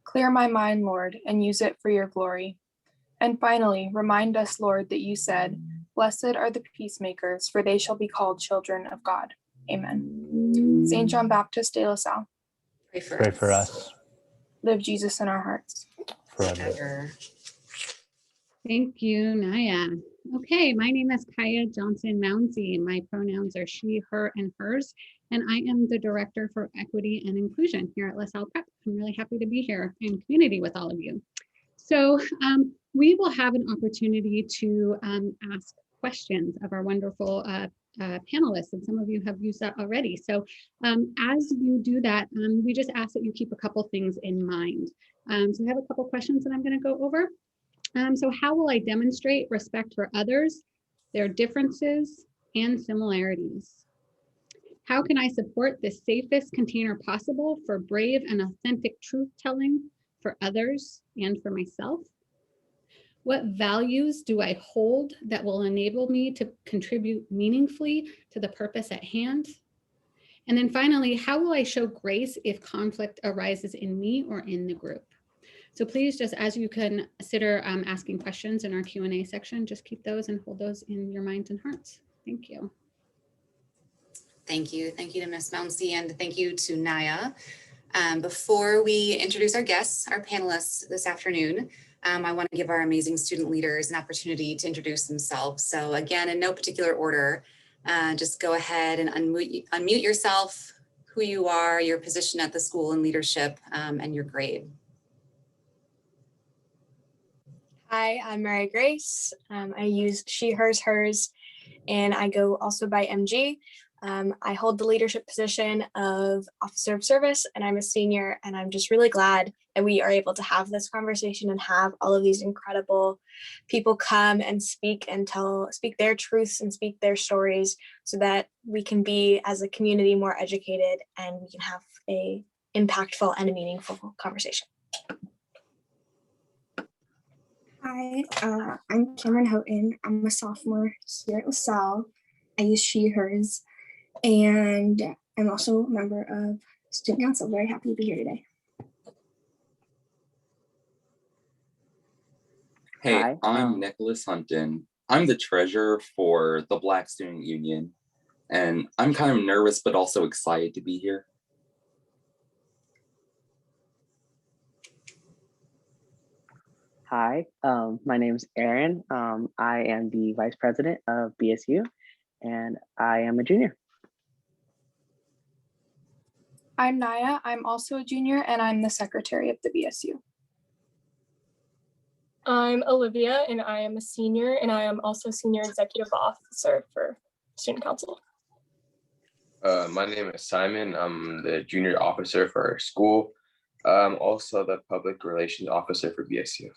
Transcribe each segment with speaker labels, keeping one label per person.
Speaker 1: Clear my mind, Lord, and use it for your glory. And finally, remind us, Lord, that you said, "Blessed are the peacemakers, for they shall be called children of God." Amen. St. John Baptist de La Salle,
Speaker 2: Pray for us.
Speaker 1: Live Jesus in our hearts.
Speaker 2: Forever.
Speaker 3: Thank you, Naya. Okay, my name is Kaya Johnson Mounsey. My pronouns are she, her, and hers, and I am the Director for Equity and Inclusion here at Salle Prep. I'm really happy to be here in community with all of you. So we will have an opportunity to ask questions of our wonderful panelists, and some of you have used that already. So as you do that, we just ask that you keep a couple things in mind. So I have a couple questions that I'm going to go over. So how will I demonstrate respect for others, their differences, and similarities? How can I support the safest container possible for brave and authentic truth-telling for others and for myself? What values do I hold that will enable me to contribute meaningfully to the purpose at hand? And then finally, how will I show grace if conflict arises in me or in the group? So please, just as you consider asking questions in our Q&A section, just keep those and hold those in your minds and hearts. Thank you.
Speaker 2: Thank you. Thank you to Ms. Mounsey, and thank you to Naya. Before we introduce our guests, our panelists this afternoon, I want to give our amazing student leaders an opportunity to introduce themselves. So again, in no particular order, just go ahead and unmute yourself, who you are, your position at the school and leadership, and your grade.
Speaker 4: Hi, I'm Mary Grace. I use she, hers, hers, and I go also by MG. I hold the leadership position of Officer of Service, and I'm a senior, and I'm just really glad that we are able to have this conversation and have all of these incredible people come and speak their truths and speak their stories so that we can be, as a community, more educated and we can have a impactful and a meaningful conversation.
Speaker 5: Hi, I'm Cameron Houghton. I'm a sophomore here at LaSalle. I use she, hers, and I'm also a member of student council. Very happy to be here today.
Speaker 6: Hey,
Speaker 7: Hi,
Speaker 6: I'm Nicholas Hunton. I'm the treasurer for the Black Student Union, and I'm kind of nervous but also excited to be here.
Speaker 7: Hi, my name is Aaron. I am the vice president of BSU, and I am a junior.
Speaker 1: I'm Naya. I'm also a junior, and I'm the secretary of the BSU.
Speaker 8: I'm Olivia, and I am a senior, and I am also senior executive officer for student council.
Speaker 9: My name is Simon. I'm the junior officer for our school. I'm also the public relations officer for BSU.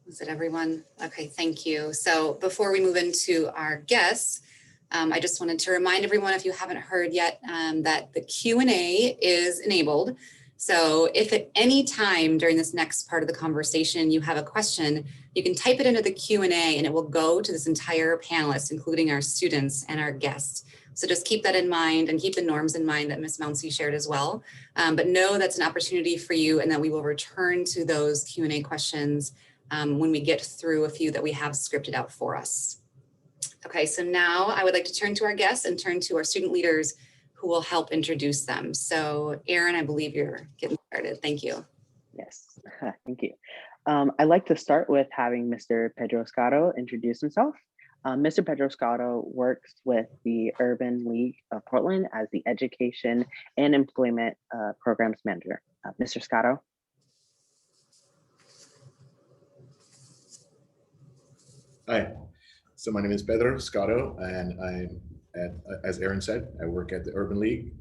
Speaker 2: Is it everyone? Okay, thank you. So before we move into our guests, I just wanted to remind everyone, if you haven't heard yet, that the Q&A is enabled. So if at any time during this next part of the conversation you have a question, you can type it into the Q&A and it will go to this entire panelist, including our students and our guests. So just keep that in mind and keep the norms in mind that Ms. Mounsey shared as well. But know that's an opportunity for you, and that we will return to those Q&A questions when we get through a few that we have scripted out for us. Okay, so now I would like to turn to our guests and turn to our student leaders who will help introduce them. So Aaron, I believe you're getting started. Thank you.
Speaker 7: Yes, thank you. I'd like to start with having Mr. Pedro Scotto introduce himself. Mr. Pedro Scotto works with the Urban League of Portland as the Education and Employment Programs Manager. Mr. Scotto.
Speaker 10: Hi, so my name is Pedro Scotto, and as Aaron said, I work at the Urban League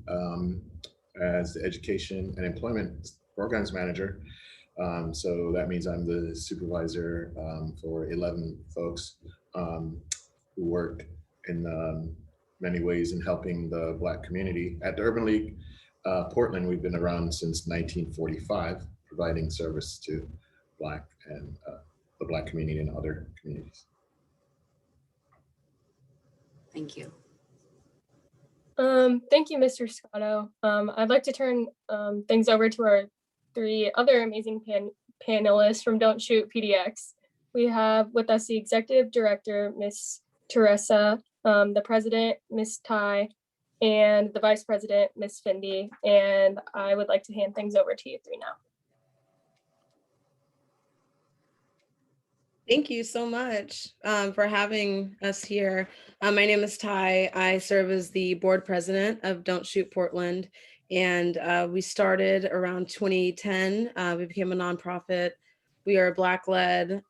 Speaker 10: as the Education and Employment Programs Manager. So that means I'm the supervisor for 11 folks who work in many ways in helping the Black community. At the Urban League Portland, we've been around since 1945, providing service to Black and the Black community and other communities.
Speaker 2: Thank you.
Speaker 8: Thank you, Mr. Scotto. I'd like to turn things over to our 3 other amazing panelists from Don't Shoot PDX. We have with us the Executive Director, Ms. Teresa, the President, Ms. Ty, and the Vice President, Ms. Findy. And I would like to hand things over to you 3 now.
Speaker 11: Thank you so much for having us here. My name is Ty. I serve as the board president of Don't Shoot Portland. And we started around 2010. We became a nonprofit. We are Black-led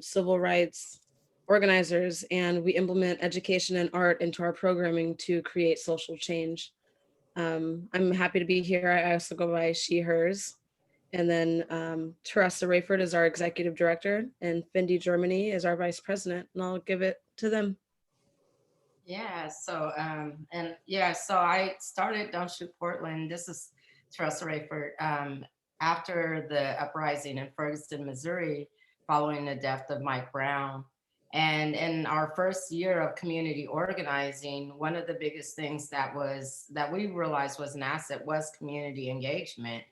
Speaker 11: civil rights organizers, and we implement education and art into our programming to create social change. I'm happy to be here. I also go by she, hers. And then Teresa Rayford is our executive director, and Findy Germany is our vice president, and I'll give it to them.
Speaker 12: Yeah, so I started Don't Shoot Portland. This is Teresa Rayford. After the uprising in Ferguson, Missouri, following the death of Mike Brown. And in our first year of community organizing, one of the biggest things that we realized was an asset was community engagement.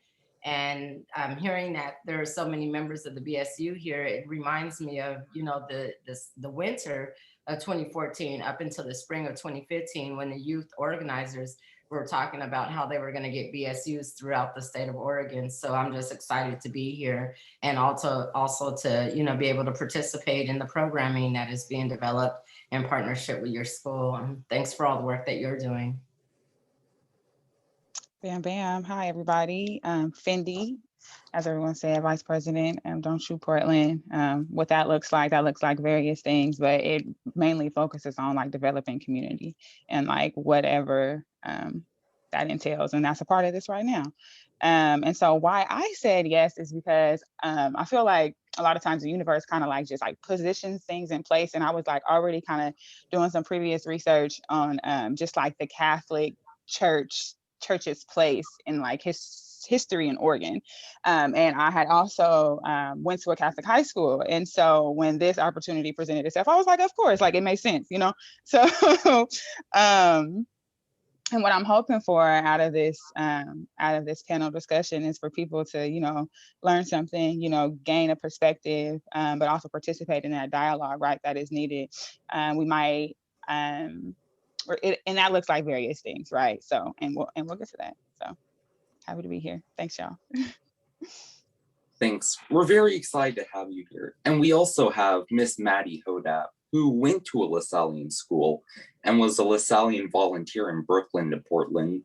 Speaker 12: And hearing that there are so many members of the BSU here, it reminds me of, the winter of 2014 up until the spring of 2015, when the youth organizers were talking about how they were going to get BSUs throughout the state of Oregon. So I'm just excited to be here, and also to, be able to participate in the programming that is being developed in partnership with your school. Thanks for all the work that you're doing.
Speaker 13: Bam, bam. Hi, everybody. Findy, as everyone said, Vice President of Don't Shoot Portland. What that looks like various things, but it mainly focuses on like developing community and like whatever that entails. And that's a part of this right now. And so why I said yes is because I feel like a lot of times the universe kind of like just like positions things in place. And I was like already kind of doing some previous research on just like the Catholic church's place in like his history in Oregon. And I had also went to a Catholic high school. And so when this opportunity presented itself, I was like, of course, like it makes sense, So and what I'm hoping for out of this panel discussion is for people to, learn something, gain a perspective, but also participate in that dialogue, right, that is needed. We might, and that looks like various things, right? So, and we'll get to that. So happy to be here. Thanks, y'all.
Speaker 6: Thanks. We're very excited to have you here. And we also have Miss Maddie Hodap, who went to a Lasallian school and was a Lasallian volunteer in Brooklyn to Portland.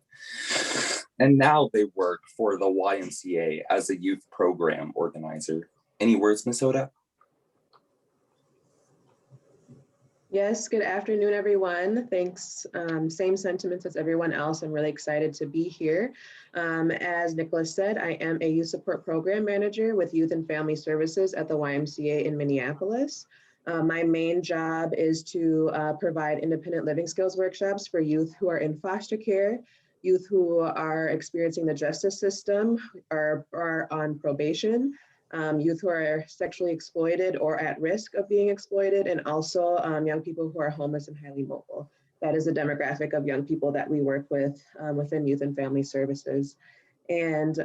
Speaker 6: And now they work for the YMCA as a youth program organizer. Any words, Miss Hodap?
Speaker 14: Yes, good afternoon, everyone. Thanks. Same sentiments as everyone else. I'm really excited to be here. As Nicholas said, I am a youth support program manager with Youth and Family Services at the YMCA in Minneapolis. My main job is to provide independent living skills workshops for youth who are in foster care, youth who are experiencing the justice system, are on probation, youth who are sexually exploited or at risk of being exploited, and also young people who are homeless and highly mobile. That is a demographic of young people that we work with within Youth and Family Services. And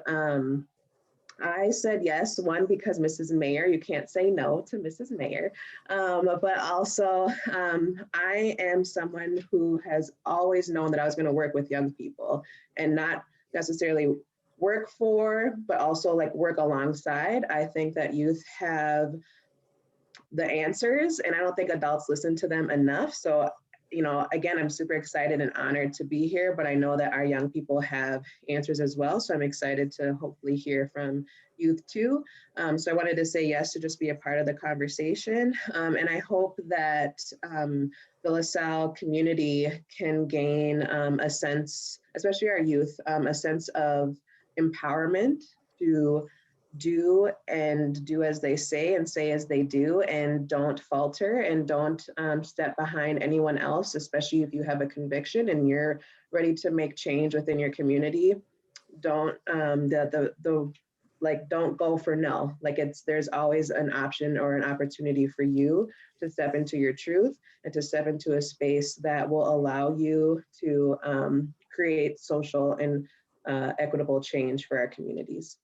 Speaker 14: I said yes, one, because Mrs. Mayor, you can't say no to Mrs. Mayor, but also I am someone who has always known that I was going to work with young people and not necessarily work for, but also like work alongside. I think that youth have the answers, and I don't think adults listen to them enough. So, again, I'm super excited and honored to be here, but I know that our young people have answers as well. So I'm excited to hopefully hear from youth too. So I wanted to say yes to just be a part of the conversation. And I hope that the LaSalle community can gain a sense, especially our youth, a sense of empowerment to do as they say and say as they do, and don't falter and don't step behind anyone else, especially if you have a conviction and you're ready to make change within your community. Don't the like, don't go for no. Like there's always an option or an opportunity for you to step into your truth and to step into a space that will allow you to create social and equitable change for our communities.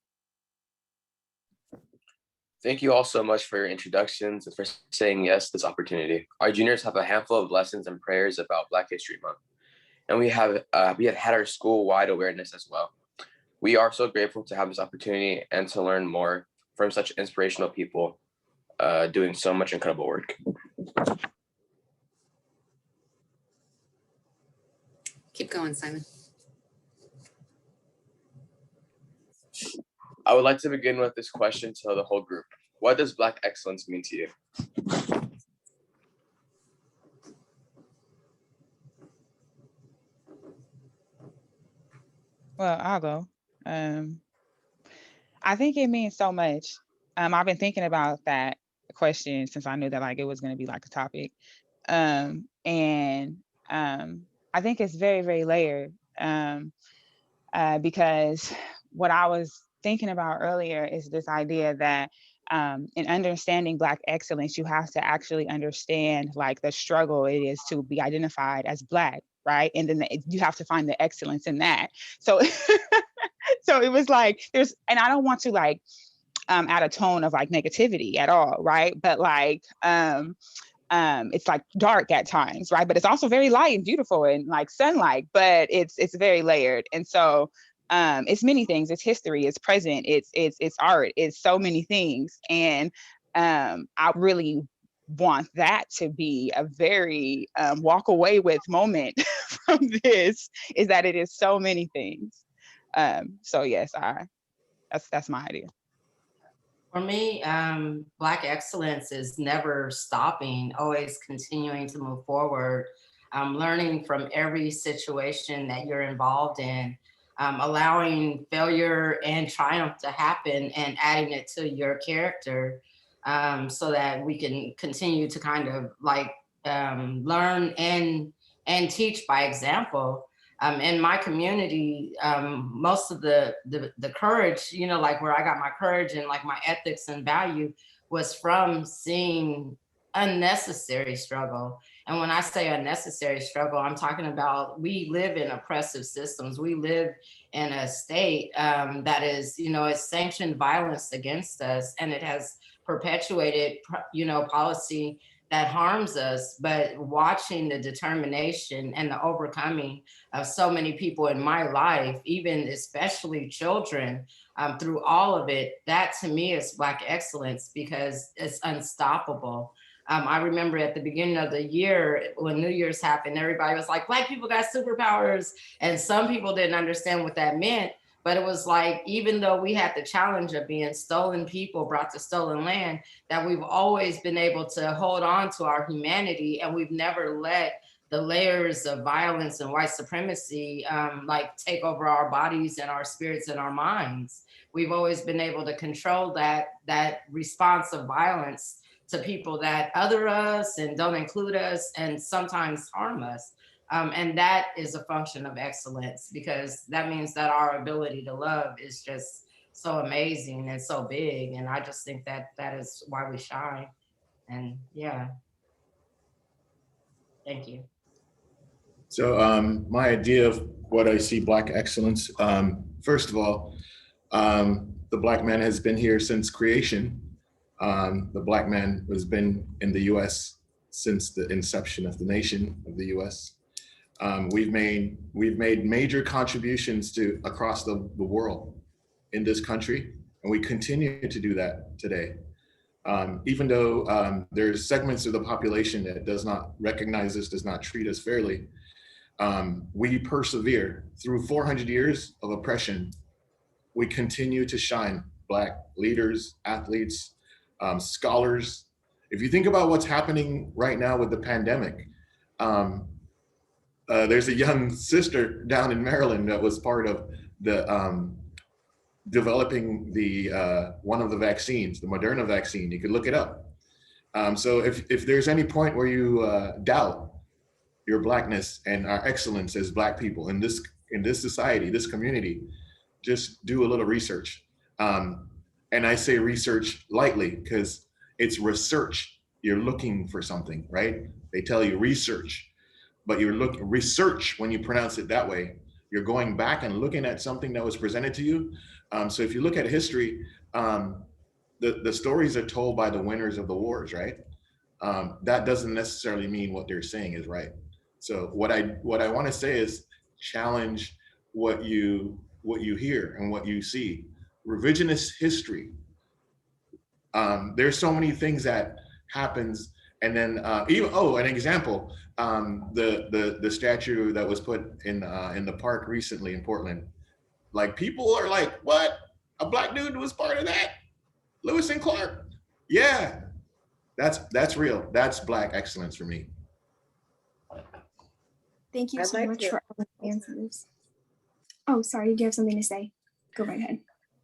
Speaker 9: Thank you all so much for your introductions and for saying yes to this opportunity. Our juniors have a handful of lessons and prayers about Black History Month, and we have had our school-wide awareness as well. We are so grateful to have this opportunity and to learn more from such inspirational people doing so much incredible work.
Speaker 2: Keep going, Simon.
Speaker 9: I would like to begin with this question to the whole group. What does Black excellence mean to you?
Speaker 13: Well, I'll go. I think it means so much. I've been thinking about that question since I knew that like it was going to be like a topic. And I think it's very, very layered because what I was thinking about earlier is this idea that in understanding Black excellence, you have to actually understand like the struggle it is to be identified as Black, right? And then you have to find the excellence in that. So, so it was like and I don't want to like add a tone of like negativity at all, right? But like it's like dark at times, right? But it's also very light and beautiful and like sunlight, but it's very layered. And so it's many things. It's history, it's present, it's art, it's so many things. And I really want that to be a very walk away with moment from this, is that it is so many things. So yes, that's my idea.
Speaker 12: For me, Black excellence is never stopping, always continuing to move forward, learning from every situation that you're involved in, allowing failure and triumph to happen and adding it to your character so that we can continue to kind of like learn and teach by example. In my community, most of the courage, you know, like where I got my courage and like my ethics and value was from seeing unnecessary struggle. And when I say unnecessary struggle, I'm talking about we live in oppressive systems. We live in a state that is, you know, it's sanctioned violence against us, and it has perpetuated, you know, policy that harms us. But watching the determination and the overcoming of so many people in my life, even especially children, through all of it, that to me is Black excellence because it's unstoppable. I remember at the beginning of the year when New Year's happened, everybody was like, Black people got superpowers. And some people didn't understand what that meant. But it was like, even though we had the challenge of being stolen people brought to stolen land, that we've always been able to hold on to our humanity, and we've never let the layers of violence and white supremacy like take over our bodies and our spirits and our minds. We've always been able to control that response of violence to people that other us and don't include us and sometimes harm us. And that is a function of excellence, because that means that our ability to love is just so amazing and so big. And I just think that that is why we shine. And yeah, thank you.
Speaker 10: So my idea of what I see Black excellence, first of all, the Black man has been here since creation. The Black man has been in the US since the inception of the nation of the US. We've made major contributions to across the world in this country, and we continue to do that today. Even though there's segments of the population that does not recognize us, does not treat us fairly, we persevere through 400 years of oppression. We continue to shine. Black leaders, athletes, scholars. If you think about what's happening right now with the pandemic, there's a young sister down in Maryland that was part of the developing the one of the vaccines, the Moderna vaccine. You could look it up. So if there's any point where you doubt your Blackness and our excellence as Black people in this society, this community, just do a little research. And I say research lightly because it's research. You're looking for something, right? They tell you research, but you're looking research when you pronounce it that way. You're going back and looking at something that was presented to you. So if you look at history, the stories are told by the winners of the wars, right? That doesn't necessarily mean what they're saying is right. So what I want to say is challenge what you hear and what you see. Revisionist history. There's so many things that happens, and then even an example, the statue that was put in the park recently in Portland. Like people are like, what? A black dude was part of that? Lewis and Clark? Yeah, that's real. That's Black excellence for me.
Speaker 5: Thank you
Speaker 14: I'd
Speaker 5: so
Speaker 14: like
Speaker 5: much
Speaker 14: to-
Speaker 5: for all the answers. Oh, sorry, do you have something to say? Go right ahead.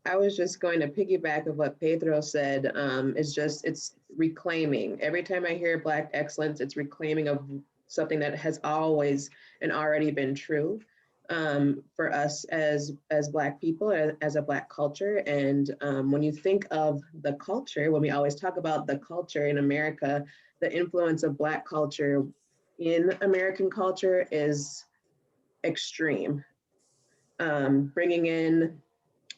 Speaker 14: I was just going to piggyback of what Pedro said. It's reclaiming. Every time I hear Black excellence, it's reclaiming of something that has always and already been true for us as Black people, as a Black culture. And when you think of the culture, when we always talk about the culture in America, the influence of Black culture in American culture is extreme. Bringing in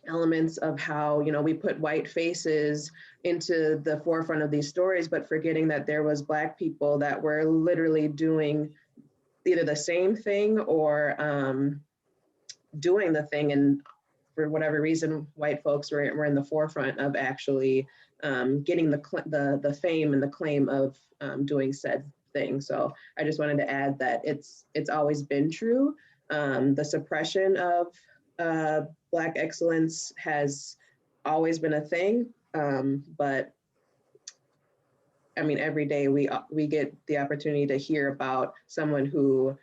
Speaker 14: elements of how, we put white faces into the forefront of these stories, but forgetting that there was Black people that were literally doing either the same thing or doing the thing. And for whatever reason, white folks were in the forefront of actually getting the fame and the claim of doing said thing. So I just wanted to add that it's always been true. The suppression of Black excellence has always been a thing, but I mean, every day we get the opportunity to hear about someone who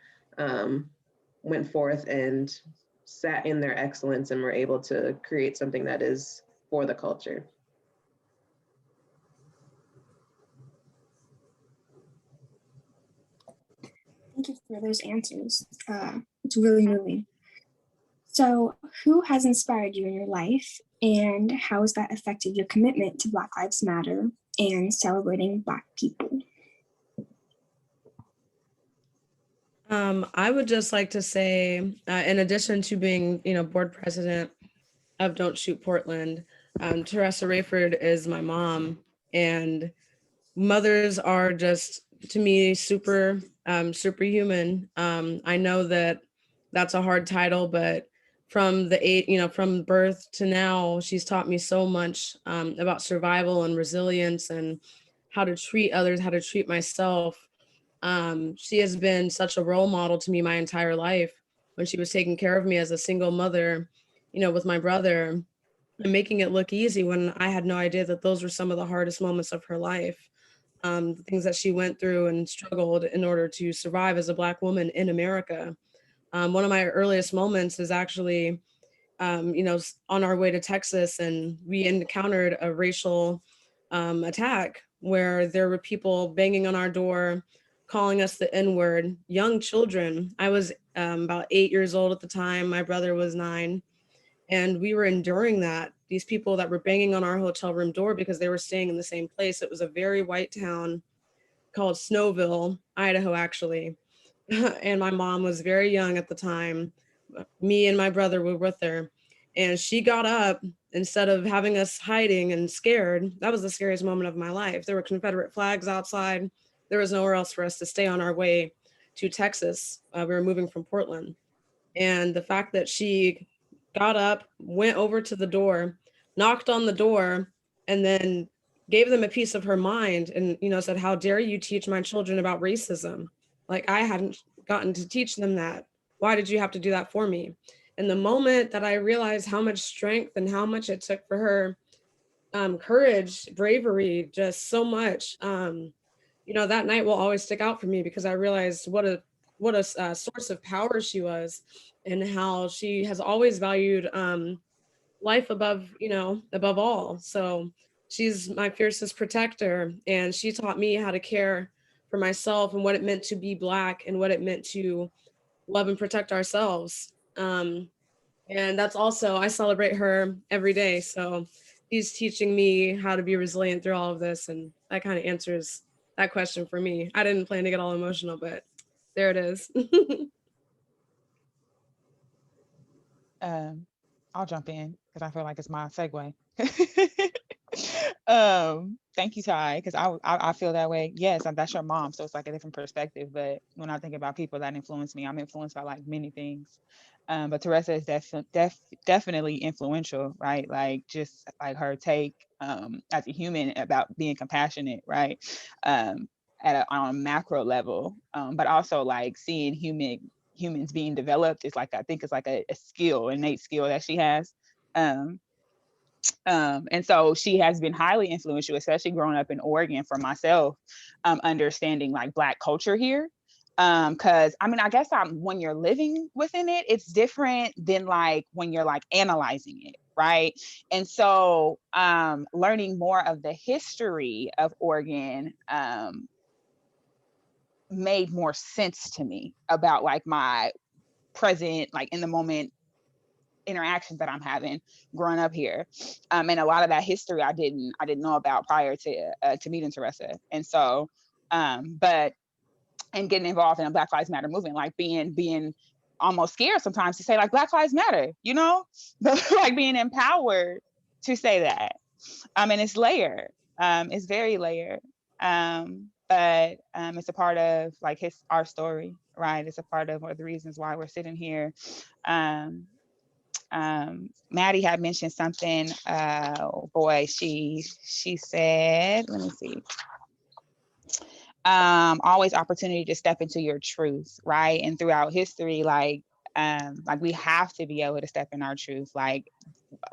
Speaker 14: went forth and sat in their excellence and were able to create something that is for the culture.
Speaker 5: Thank you for those answers. It's really moving. So, who has inspired you in your life, and how has that affected your commitment to Black Lives Matter and celebrating Black people?
Speaker 11: I would just like to say, in addition to being, board president of Don't Shoot Portland, Teresa Rayford is my mom, and mothers are just, to me, superhuman. I know that that's a hard title, but from from birth to now, she's taught me so much about survival and resilience and how to treat others, how to treat myself. She has been such a role model to me my entire life. When she was taking care of me as a single mother, with my brother, and making it look easy when I had no idea that those were some of the hardest moments of her life. The things that she went through and struggled in order to survive as a Black woman in America. One of my earliest moments is actually, on our way to Texas, and we encountered a racial attack where there were people banging on our door, calling us the N-word, young children. I was about 8 years old at the time. My brother was 9. And we were enduring that. These people that were banging on our hotel room door because they were staying in the same place. It was a very white town called Snowville, Idaho, actually. And my mom was very young at the time. Me and my brother were with her. And she got up, instead of having us hiding and scared. That was the scariest moment of my life. There were Confederate flags outside. There was nowhere else for us to stay on our way to Texas. We were moving from Portland. And the fact that she got up, went over to the door, knocked on the door, and then gave them a piece of her mind and, said, "How dare you teach my children about racism? Like, I hadn't gotten to teach them that. Why did you have to do that for me?" And the moment that I realized how much strength and how much it took for her, courage, bravery, just so much, that night will always stick out for me, because I realized what a source of power she was, and how she has always valued life above all. So she's my fiercest protector, and she taught me how to care for myself and what it meant to be Black and what it meant to love and protect ourselves. And that's also, I celebrate her every day. So she's teaching me how to be resilient through all of this. And that kind of answers that question for me. I didn't plan to get all emotional, but there it is.
Speaker 13: I'll jump in because I feel like it's my segue. Thank you, Ty, because I feel that way. Yes, that's your mom, so it's like a different perspective. But when I think about people that influence me, I'm influenced by like many things. But Teresa is definitely influential, right? Like just like her take as a human about being compassionate, right? On a macro level, but also like seeing humans being developed is like, I think it's like a skill, innate skill that she has. And so she has been highly influential, especially growing up in Oregon for myself, understanding like Black culture here. Cause I mean, I guess when you're living within it, it's different than like when you're like analyzing it. Right. And so learning more of the history of Oregon made more sense to me about like my present, like in the moment interactions that I'm having growing up here. And a lot of that history I didn't know about prior to meeting Teresa. And so, but and getting involved in a Black Lives Matter movement, like being almost scared sometimes to say like Black Lives Matter, you know, but like being empowered to say that. And it's layered. It's very layered. But it's a part of like our story, right? It's a part of one of the reasons why we're sitting here. Maddie had mentioned something. Oh boy, she said, let me see. Always opportunity to step into your truth, right? And throughout history, like we have to be able to step in our truth. Like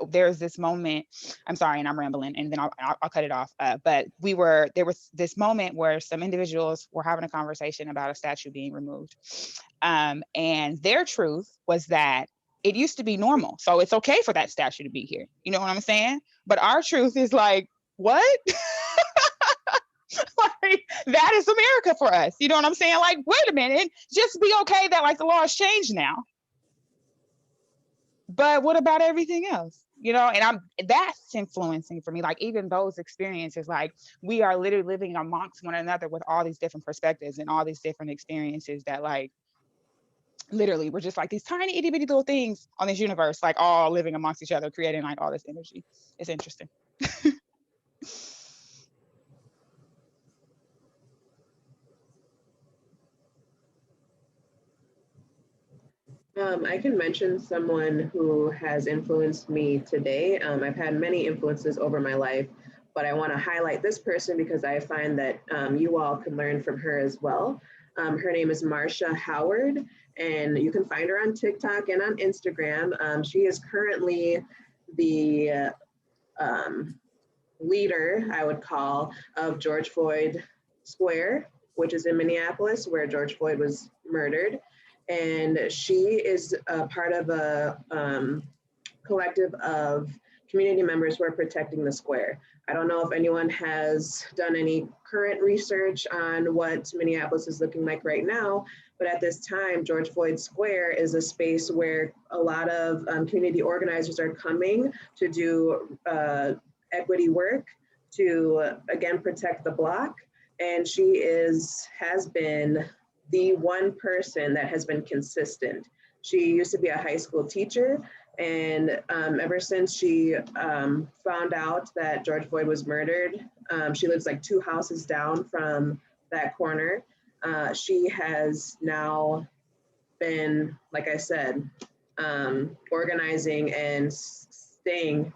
Speaker 13: there's this moment, I'm sorry, and I'm rambling, and then I'll cut it off. But there was this moment where some individuals were having a conversation about a statue being removed. And their truth was that it used to be normal. So it's okay for that statue to be here. You know what I'm saying? But our truth is like, what? Like, that is America for us. You know what I'm saying? Like, wait a minute, just be okay that like the law has changed now. But what about everything else? You know, and that's influencing for me. Like even those experiences, like we are literally living amongst one another with all these different perspectives and all these different experiences that like, literally we're just like these tiny itty bitty little things on this universe, like all living amongst each other, creating like all this energy. It's interesting.
Speaker 14: I can mention someone who has influenced me today. I've had many influences over my life, but I want to highlight this person because I find that you all can learn from her as well. Her name is Marsha Howard, and you can find her on TikTok and on Instagram. She is currently the leader, I would call, of George Floyd Square, which is in Minneapolis, where George Floyd was murdered. And she is a part of a collective of community members who are protecting the square. I don't know if anyone has done any current research on what Minneapolis is looking like right now, but at this time, George Floyd Square is a space where a lot of community organizers are coming to do equity work to, again, protect the block. And she has been the one person that has been consistent. She used to be a high school teacher, and ever since she found out that George Floyd was murdered, she lives like 2 houses down from that corner. She has now been, like I said, organizing and staying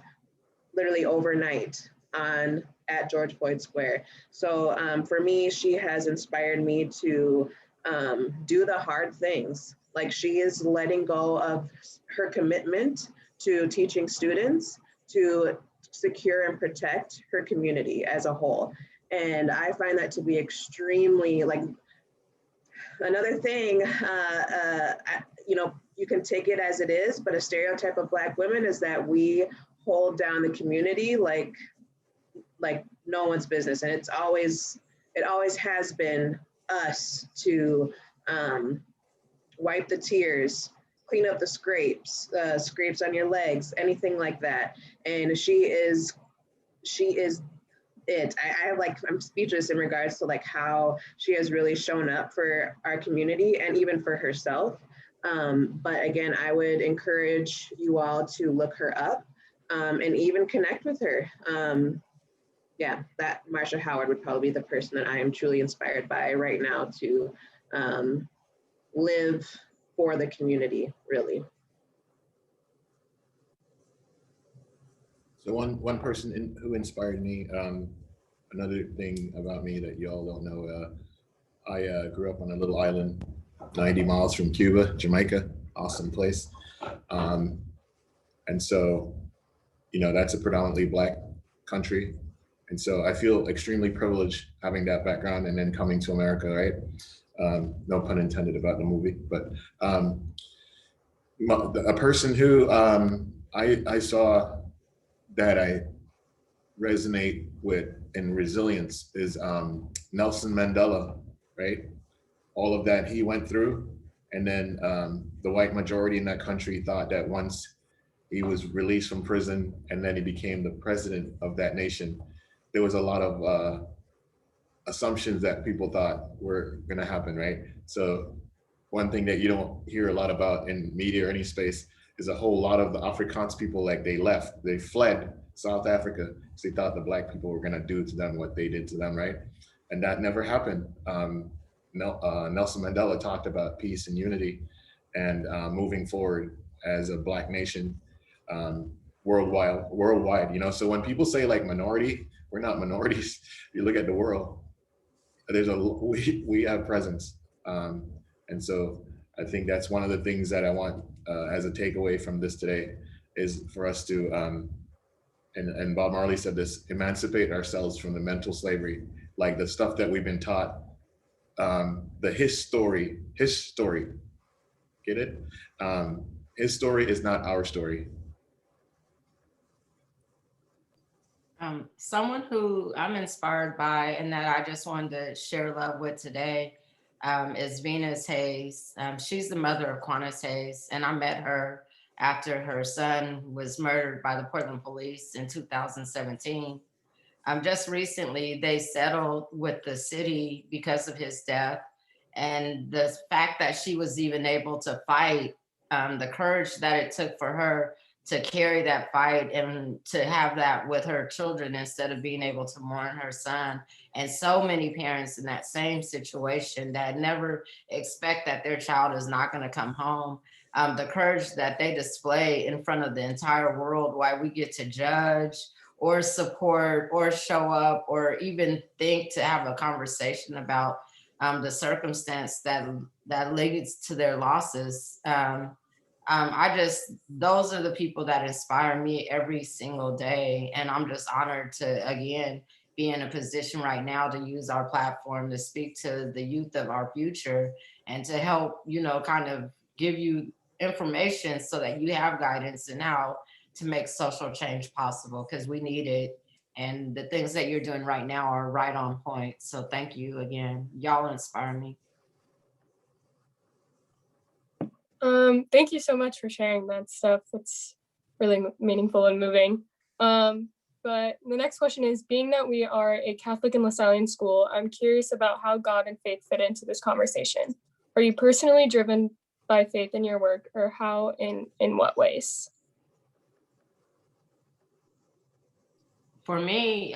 Speaker 14: literally overnight at George Floyd Square. So for me, she has inspired me to do the hard things. Like she is letting go of her commitment to teaching students to secure and protect her community as a whole. And I find that to be extremely, like, another thing, you know, you can take it as it is, but a stereotype of Black women is that we hold down the community like no one's business. And it always has been us to wipe the tears clean up the scrapes on your legs, anything like that. And she is it. I'm speechless in regards to like how she has really shown up for our community and even for herself. But again, I would encourage you all to look her up and even connect with her. Yeah, that Marsha Howard would probably be the person that I am truly inspired by right now to live for the community, really.
Speaker 10: So one person who inspired me, another thing about me that y'all don't know, I grew up on a little island 90 miles from Cuba, Jamaica, awesome place. And so, you know, that's a predominantly Black country. And so I feel extremely privileged having that background and then coming to America, right? No pun intended about the movie, but a person who I saw that I resonate with in resilience is Nelson Mandela, right? All of that he went through. And then the white majority in that country thought that once he was released from prison and then he became the president of that nation, there was a lot of assumptions that people thought were gonna happen, right? So one thing that you don't hear a lot about in media or any space is a whole lot of the Afrikaans people, like they fled South Africa because they thought the Black people were gonna do to them what they did to them, right? And that never happened. Nelson Mandela talked about peace and unity and moving forward as a Black nation worldwide, you know? So when people say like minority, we're not minorities. You look at the world, we have presence. And so I think that's one of the things that I want as a takeaway from this today is for us to, and Bob Marley said this, emancipate ourselves from the mental slavery, like the stuff that we've been taught, his story, get it? His story is not our story.
Speaker 12: Someone who I'm inspired by and that I just wanted to share love with today is Venus Hayes. She's the mother of Quantas Hayes, and I met her after her son was murdered by the Portland police in 2017. Just recently, they settled with the city because of his death, and the fact that she was even able to fight, the courage that it took for her to carry that fight and to have that with her children instead of being able to mourn her son. And so many parents in that same situation that never expect that their child is not going to come home. The courage that they display in front of the entire world while we get to judge or support or show up or even think to have a conversation about the circumstance that leads to their losses. Those are the people that inspire me every single day. And I'm just honored to, again, be in a position right now to use our platform to speak to the youth of our future and to help, you know, kind of give you information so that you have guidance in how to make social change possible, because we need it. And the things that you're doing right now are right on point. So thank you again. Y'all inspire me.
Speaker 8: Thank you so much for sharing that stuff. It's really meaningful and moving. But the next question is, being that we are a Catholic and Lasallian school, I'm curious about how God and faith fit into this conversation. Are you personally driven by faith in your work, or how, in what ways?
Speaker 12: For me,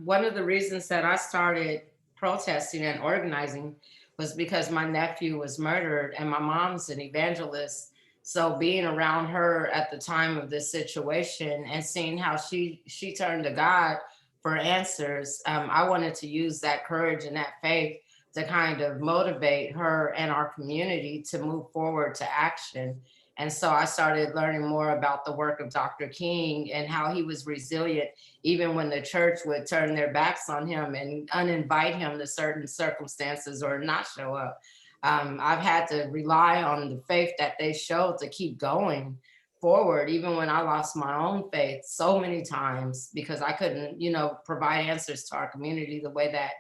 Speaker 12: one of the reasons that I started protesting and organizing was because my nephew was murdered and my mom's an evangelist. So being around her at the time of this situation and seeing how she turned to God for answers, I wanted to use that courage and that faith to kind of motivate her and our community to move forward to action. And so I started learning more about the work of Dr. King and how he was resilient, even when the church would turn their backs on him and uninvite him to certain circumstances or not show up. I've had to rely on the faith that they showed to keep going forward, even when I lost my own faith so many times because I couldn't, you know, provide answers to our community the way that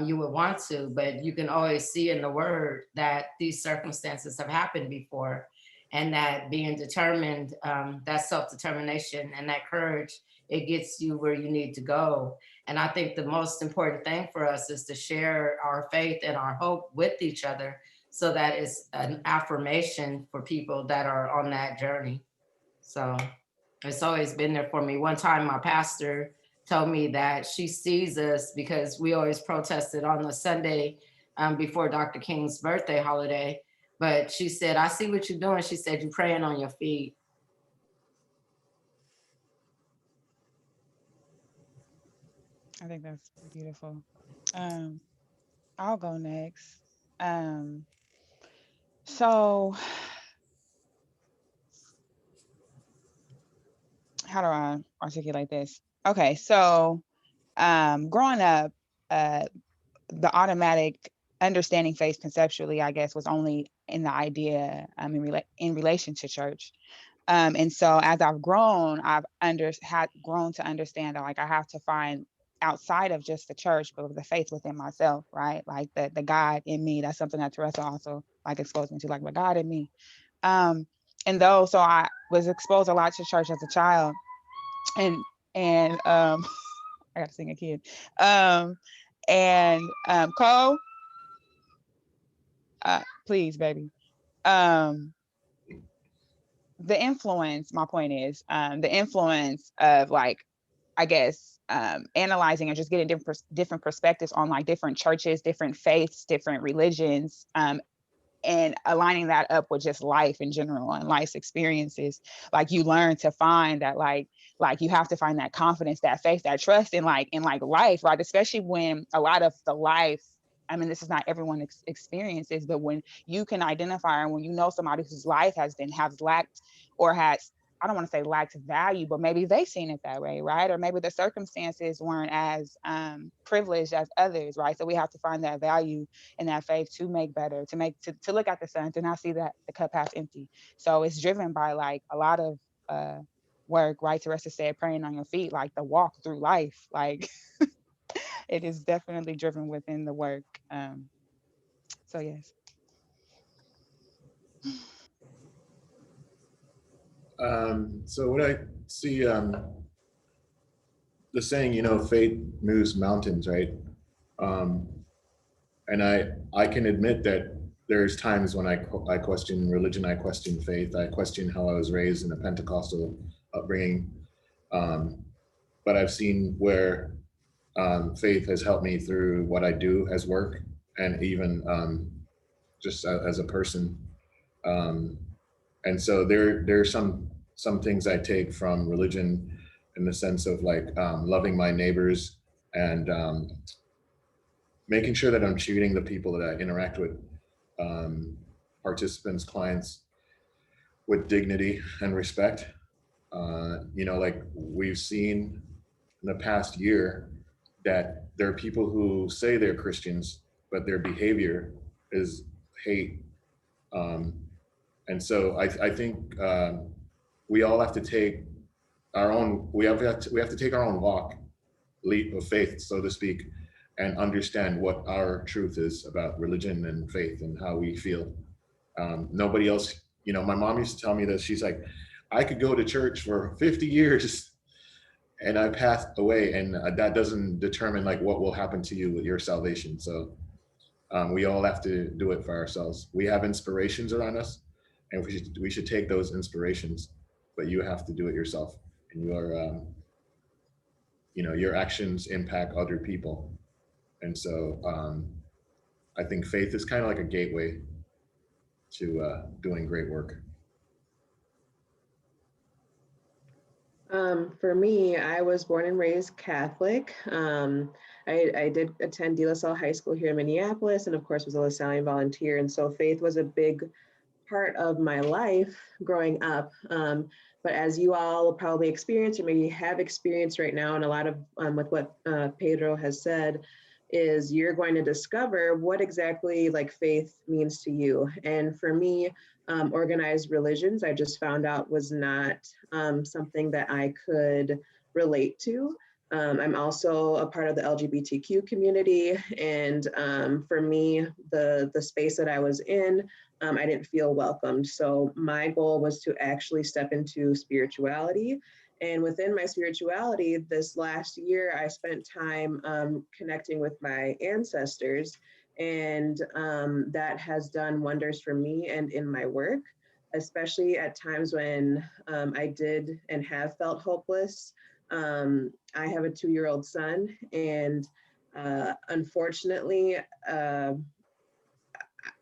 Speaker 12: you would want to, but you can always see in the word that these circumstances have happened before. and that being determined, that self-determination and that courage, it gets you where you need to go. And I think the most important thing for us is to share our faith and our hope with each other, so that it's an affirmation for people that are on that journey. So it's always been there for me. One time my pastor told me that she sees us because we always protested on the Sunday before Dr. King's birthday holiday. But she said, I see what you're doing. She said, you're praying on your feet.
Speaker 13: I think that's beautiful. I'll go next. So how do I articulate this? Okay, so growing up, the automatic understanding faith conceptually, I guess, was only in the idea in relation to church. And so as I've grown, I've grown to understand that, like, I have to find outside of just the church, but the faith within myself, right? Like the God in me. That's something that Teresa also like exposed me to, like the God in me. So I was exposed a lot to church as a child, and I gotta sing a kid. Cole, please, baby. The influence, my point is, the influence of, like, I guess, analyzing and just getting different perspectives on, like, different churches, different faiths, different religions, and aligning that up with just life in general and life's experiences. Like, you learn to find that, like you have to find that confidence, that faith, that trust in life, right? Especially when a lot of the life, I mean, this is not everyone's experiences, but when you can identify, and when you know somebody whose life has lacked, or has, I don't want to say lacked value, but maybe they've seen it that way, right? Or maybe the circumstances weren't as privileged as others, right? So we have to find that value in that faith to make better, to look at the sun, to not see that the cup half empty. So it's driven by, like, a lot of work, right? Teresa said, praying on your feet, like the walk through life, like it is definitely driven within the work. So yes.
Speaker 10: So what I see, the saying, faith moves mountains, right? And I can admit that there's times when I question religion, I question faith, I question how I was raised in a Pentecostal upbringing. But I've seen where faith has helped me through what I do as work, and even just as a person. And so there's some things I take from religion, in the sense of, like, loving my neighbors, and making sure that I'm treating the people that I interact with, participants, clients, with dignity and respect. Like we've seen in the past year, that there are people who say they're Christians, but their behavior is hate. And so I think we all have to take our own, we have to take our own leap of faith, so to speak, and understand what our truth is about religion and faith and how we feel. Nobody else, my mom used to tell me this. She's like, I could go to church for 50 years and I passed away, and that doesn't determine, like, what will happen to you with your salvation. So we all have to do it for ourselves. We have inspirations around us, and we should take those inspirations, but you have to do it yourself. And your actions impact other people. And so I think faith is kind of like a gateway to doing great work.
Speaker 14: For me, I was born and raised Catholic. I did attend De La Salle High School here in Minneapolis, and of course was a LaSallian volunteer. And so faith was a big part of my life growing up. But as you all probably experience, or maybe have experienced right now, and a lot of with what Pedro has said, is you're going to discover what exactly, like, faith means to you. And for me, organized religions, I just found out was not something that I could relate to. I'm also a part of the LGBTQ community, and for me, the space that I was in, I didn't feel welcomed. So my goal was to actually step into spirituality. And within my spirituality, this last year, I spent time connecting with my ancestors, and that has done wonders for me and in my work, especially at times when I did and have felt hopeless. I have a 2-year-old son, and unfortunately,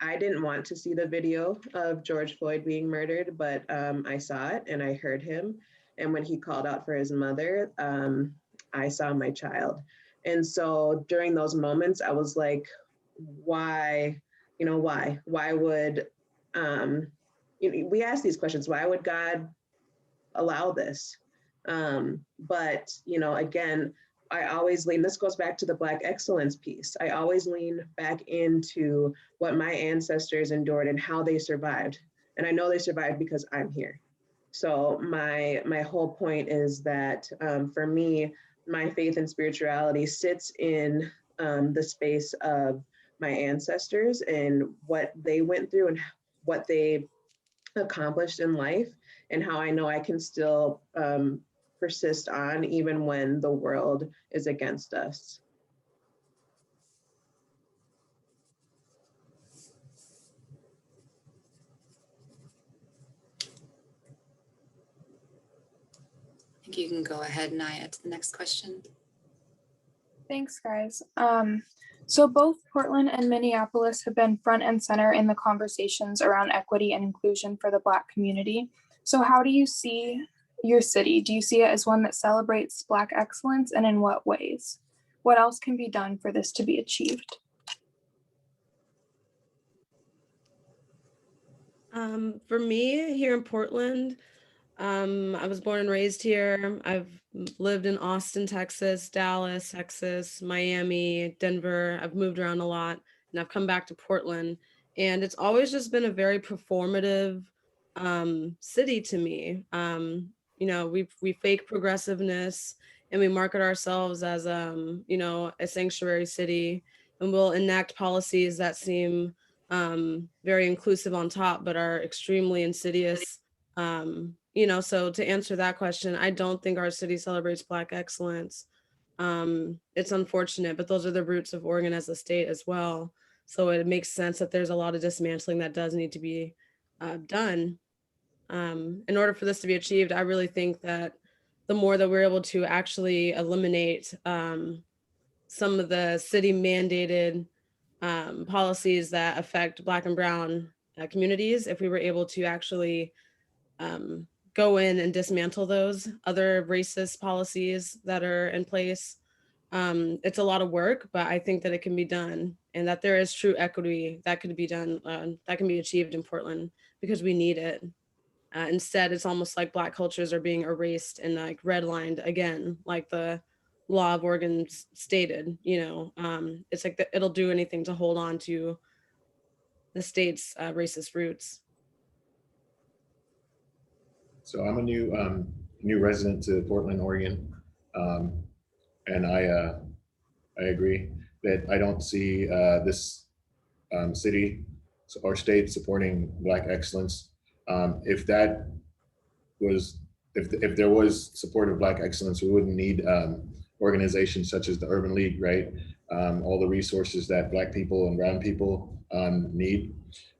Speaker 14: I didn't want to see the video of George Floyd being murdered, but I saw it and I heard him. And when he called out for his mother, I saw my child. And so during those moments, I was like, why, why would, we ask these questions, why would God allow this? But, again, I always lean, this goes back to the Black excellence piece. I always lean back into what my ancestors endured and how they survived. And I know they survived because I'm here. So my whole point is that for me, my faith and spirituality sits in the space of my ancestors and what they went through and what they accomplished in life, and how I know I can still persist on even when the world is against us.
Speaker 2: I think you can go ahead, Naya, to the next question.
Speaker 1: Thanks, guys. So both Portland and Minneapolis have been front and center in the conversations around equity and inclusion for the Black community. So how do you see your city? Do you see it as one that celebrates Black excellence, and in what ways? What else can be done for this to be achieved?
Speaker 11: For me, here in Portland, I was born and raised here. I've lived in Austin, Texas, Dallas, Texas, Miami, Denver. I've moved around a lot, and I've come back to Portland. And it's always just been a very performative city to me. We fake progressiveness, and we market ourselves as a sanctuary city, and we'll enact policies that seem very inclusive on top, but are extremely insidious. So to answer that question, I don't think our city celebrates Black excellence. It's unfortunate, but those are the roots of Oregon as a state as well. So it makes sense that there's a lot of dismantling that does need to be done. In order for this to be achieved, I really think that the more that we're able to actually eliminate some of the city mandated policies that affect Black and Brown communities, if we were able to actually go in and dismantle those other racist policies that are in place. It's a lot of work, but I think that it can be done, and that there is true equity that could be done, that can be achieved in Portland, because we need it. Instead, it's almost like Black cultures are being erased and like redlined again, like the law of Oregon stated. It's like it'll do anything to hold on to the state's racist roots.
Speaker 10: So I'm a new resident to Portland, Oregon, and I agree that I don't see this city or state supporting Black excellence. If there was support of Black excellence, we wouldn't need organizations such as the Urban League, right? All the resources that Black people and brown people need.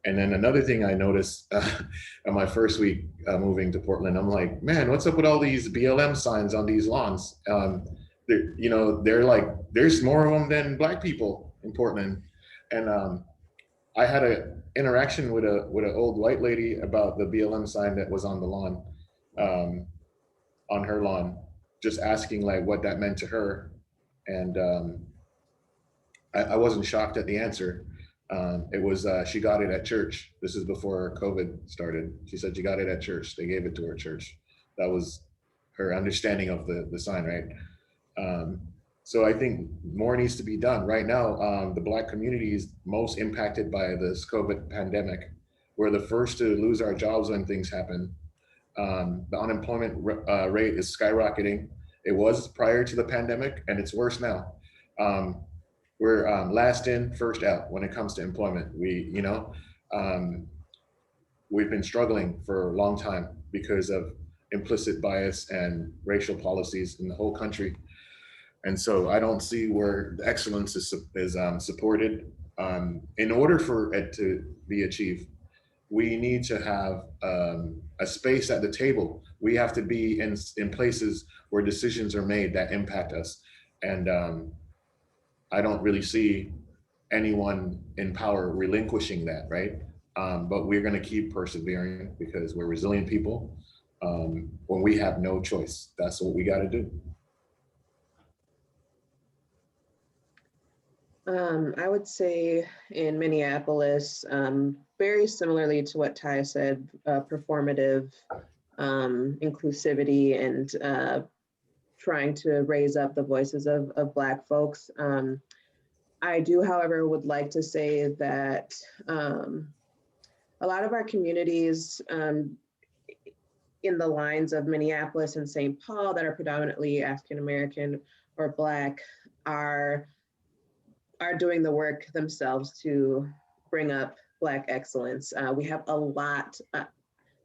Speaker 10: And then another thing I noticed on my first week moving to Portland, I'm like, man, what's up with all these BLM signs on these lawns? They're like, there's more of them than Black people in Portland. And I had an interaction with an old white lady about the BLM sign that was on the lawn, on her lawn, just asking like what that meant to her. And I wasn't shocked at the answer. It was, she got it at church. This is before COVID started. She said she got it at church. They gave it to her church. That was her understanding of the sign, right? So I think more needs to be done. Right now, the Black community is most impacted by this COVID pandemic. We're the first to lose our jobs when things happen. The unemployment rate is skyrocketing. It was prior to the pandemic, and it's worse now. We're last in, first out when it comes to employment. We've been struggling for a long time because of implicit bias and racial policies in the whole country. And so I don't see where the excellence is supported. In order for it to be achieved, we need to have a space at the table. We have to be in places where decisions are made that impact us. And I don't really see anyone in power relinquishing that, right? But we're going to keep persevering because we're resilient people. When we have no choice, that's what we got to do.
Speaker 14: I would say in Minneapolis, very similarly to what Ty said, performative inclusivity and trying to raise up the voices of Black folks. I do, however, would like to say that a lot of our communities in the lines of Minneapolis and St. Paul that are predominantly African-American or Black are doing the work themselves to bring up Black excellence. We have a lot,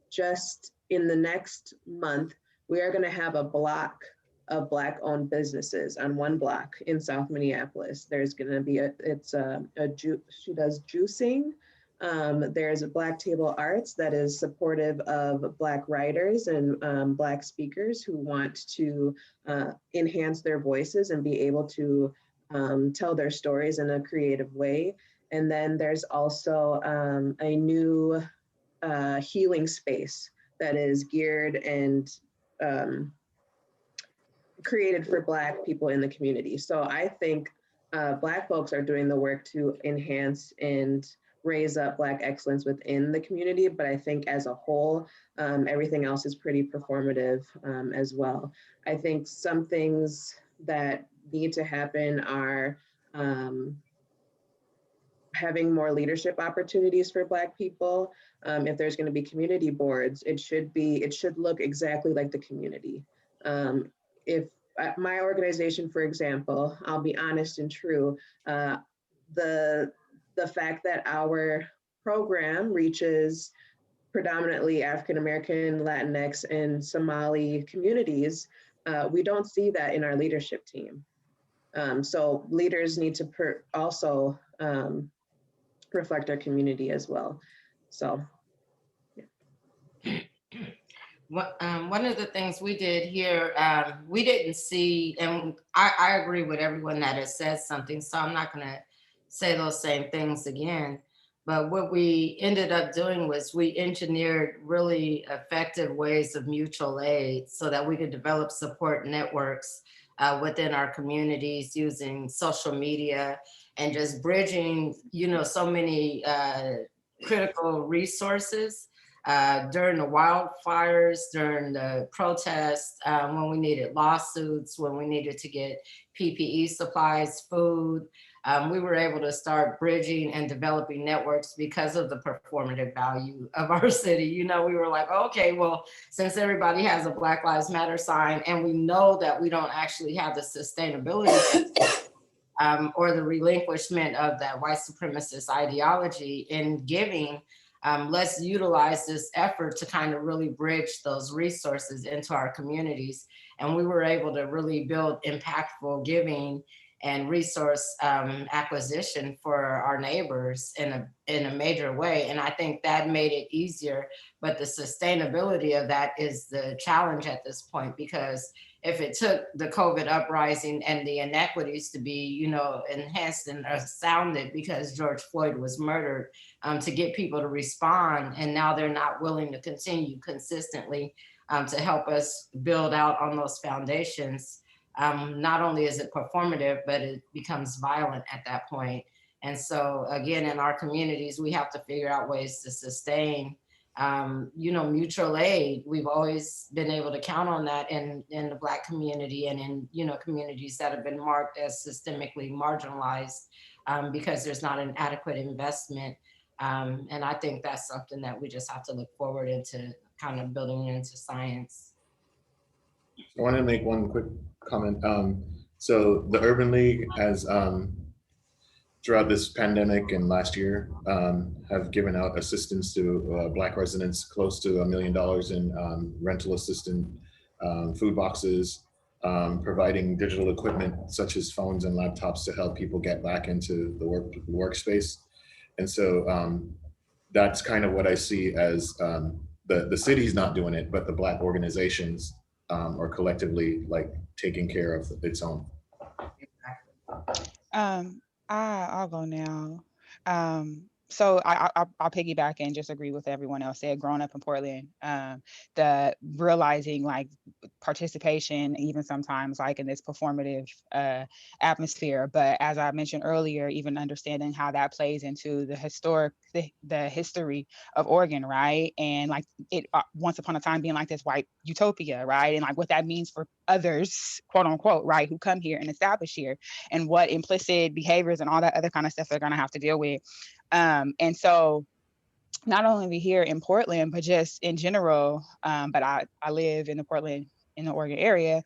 Speaker 14: just in the next month, we are gonna have a block of Black owned businesses on one block in South Minneapolis. There's gonna be she does juicing. There's a Black Table Arts that is supportive of Black writers and Black speakers who want to enhance their voices and be able to tell their stories in a creative way. And then there's also a new healing space that is geared and created for Black people in the community. So I think Black folks are doing the work to enhance and raise up Black excellence within the community, but I think as a whole, everything else is pretty performative as well. I think some things that need to happen are having more leadership opportunities for Black people. If there's going to be community boards, it should look exactly like the community. If my organization, for example, I'll be honest and true, the fact that our program reaches predominantly African-American, Latinx, and Somali communities, we don't see that in our leadership team. So leaders need to also reflect our community as well. So, yeah.
Speaker 12: One of the things we did here, we didn't see, and I agree with everyone that has said something, so I'm not gonna say those same things again. But what we ended up doing was we engineered really effective ways of mutual aid so that we could develop support networks within our communities using social media and just bridging, so many critical resources during the wildfires, during the protests, when we needed lawsuits, when we needed to get PPE supplies, food. We were able to start bridging and developing networks because of the performative value of our city. We were like, okay, well, since everybody has a Black Lives Matter sign and we know that we don't actually have the sustainability or the relinquishment of that white supremacist ideology in giving, let's utilize this effort to kind of really bridge those resources into our communities. And we were able to really build impactful giving and resource acquisition for our neighbors in a major way. And I think that made it easier, but the sustainability of that is the challenge at this point, because if it took the COVID uprising and the inequities to be, enhanced and sounded because George Floyd was murdered, to get people to respond, and now they're not willing to continue consistently to help us build out on those foundations. Not only is it performative, but it becomes violent at that point. And so again, in our communities, we have to figure out ways to sustain, mutual aid. We've always been able to count on that in the Black community and in, communities that have been marked as systemically marginalized because there's not an adequate investment. And I think that's something that we just have to look forward into kind of building into science.
Speaker 10: I want to make one quick comment. So the Urban League has, throughout this pandemic and last year, have given out assistance to Black residents, close to $1 million in rental assistance, food boxes, providing digital equipment such as phones and laptops to help people get back into the workspace. And so that's kind of what I see as the city's not doing it, but the Black organizations are collectively like taking care of its own.
Speaker 13: I'll go now. So I'll piggyback and just agree with everyone else said. Growing up in Portland, the realizing like participation, even sometimes like in this performative atmosphere. But as I mentioned earlier, even understanding how that plays into the history of Oregon, right? And like it once upon a time being like this white utopia, right? And like what that means for others, quote unquote, right, who come here and establish here, and what implicit behaviors and all that other kind of stuff they're going to have to deal with. And so not only here in Portland, but just in general, but I live in the Oregon area,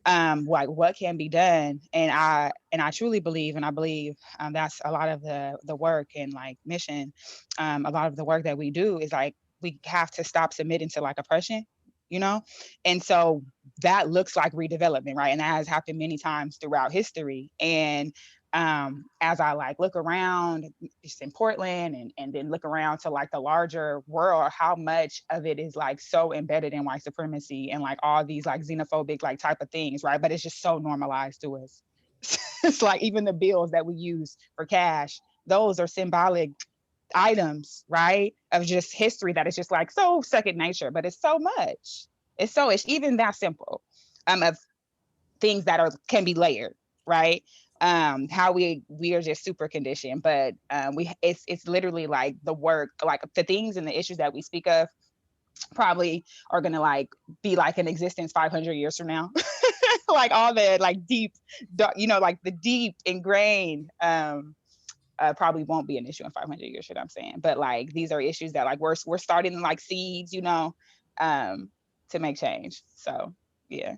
Speaker 13: like what can be done. And I truly believe, and I believe that's a lot of the work and like mission, a lot of the work that we do is like, we have to stop submitting to like oppression, you know? And so that looks like redevelopment, right? And that has happened many times throughout history. And as I like look around just in Portland and then look around to like the larger world, how much of it is like so embedded in white supremacy and like all these like xenophobic like type of things, right? But it's just so normalized to us. It's like even the bills that we use for cash, those are symbolic items, right? Of just history that is just like so second nature, but it's so much. It's even that simple of things that can be layered, right? How we are just super conditioned, but it's literally like the work, like the things and the issues that we speak of probably are gonna like be like in existence 500 years from now. Like all the like deep, you know, like the deep ingrained probably won't be an issue in 500 years, what I'm saying. But like these are issues that like we're starting like seeds, you know, to make change. So yeah.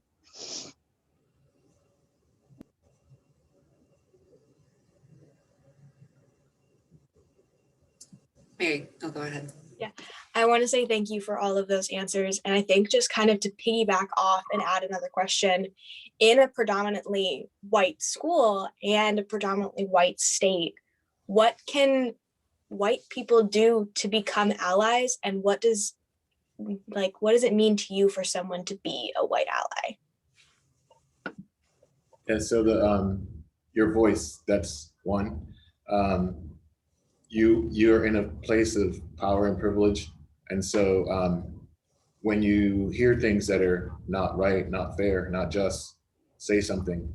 Speaker 2: Mary, oh, go ahead.
Speaker 4: Yeah, I want to say thank you for all of those answers. And I think just kind of to piggyback off and add another question, in a predominantly white school and a predominantly white state, what can white people do to become allies? And what does it mean to you for someone to be a white ally?
Speaker 10: And so your voice, that's one. You're in a place of power and privilege. And so when you hear things that are not right, not fair, not just, say something.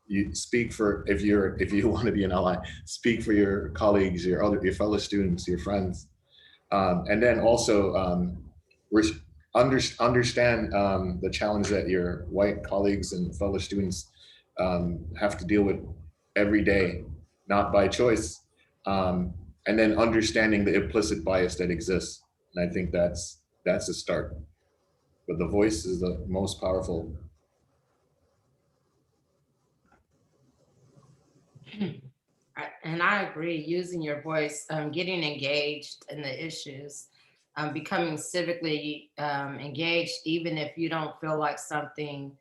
Speaker 10: You speak for, if you want to be an ally, speak for your colleagues, your fellow students, your friends. And then also understand the challenge that your white colleagues and fellow students have to deal with every day, not by choice. And then understanding the implicit bias that exists. And I think that's a start. But the voice is the most powerful.
Speaker 12: And I agree, using your voice, getting engaged in the issues, becoming civically engaged, even if you don't feel like something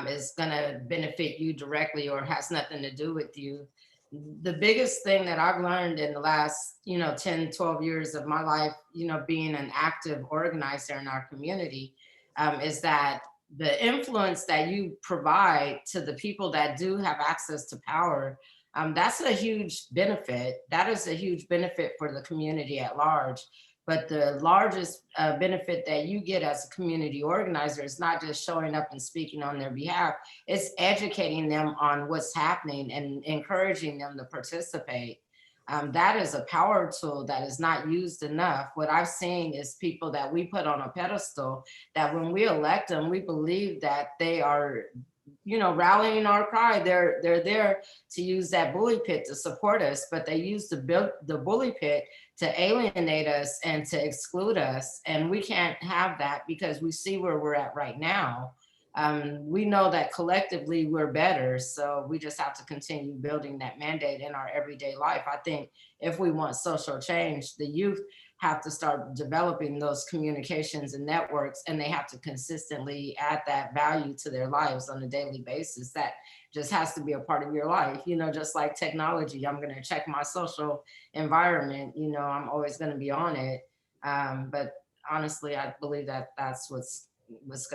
Speaker 12: is gonna benefit you directly or has nothing to do with you. The biggest thing that I've learned in the last, 10, 12 years of my life, being an active organizer in our community, is that the influence that you provide to the people that do have access to power, that's a huge benefit. That is a huge benefit for the community at large. But the largest benefit that you get as a community organizer is not just showing up and speaking on their behalf, it's educating them on what's happening and encouraging them to participate. That is a power tool that is not used enough. What I've seen is people that we put on a pedestal, that when we elect them, we believe that they are rallying our cry. They're there to use that bully pit to support us, but they use the bully pit to alienate us and to exclude us. And we can't have that, because we see where we're at right now. We know that collectively we're better. So we just have to continue building that mandate in our everyday life. I think if we want social change, the youth have to start developing those communications and networks, and they have to consistently add that value to their lives on a daily basis. That just has to be a part of your life, you know, just like technology. I'm going to check my social environment, you know, I'm always going to be on it. But honestly, I believe that that's what it's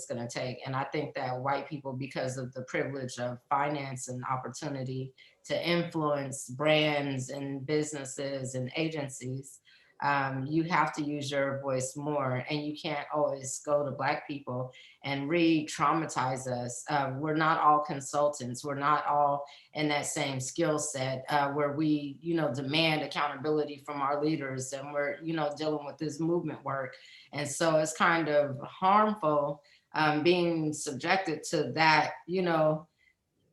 Speaker 12: gonna take. And I think that white people, because of the privilege of finance and opportunity to influence brands and businesses and agencies, you have to use your voice more, and you can't always go to Black people and re-traumatize us. We're not all consultants. We're not all in that same skill set where we, you know, demand accountability from our leaders, and we're, you know, dealing with this movement work. And so it's kind of harmful being subjected to that, you know,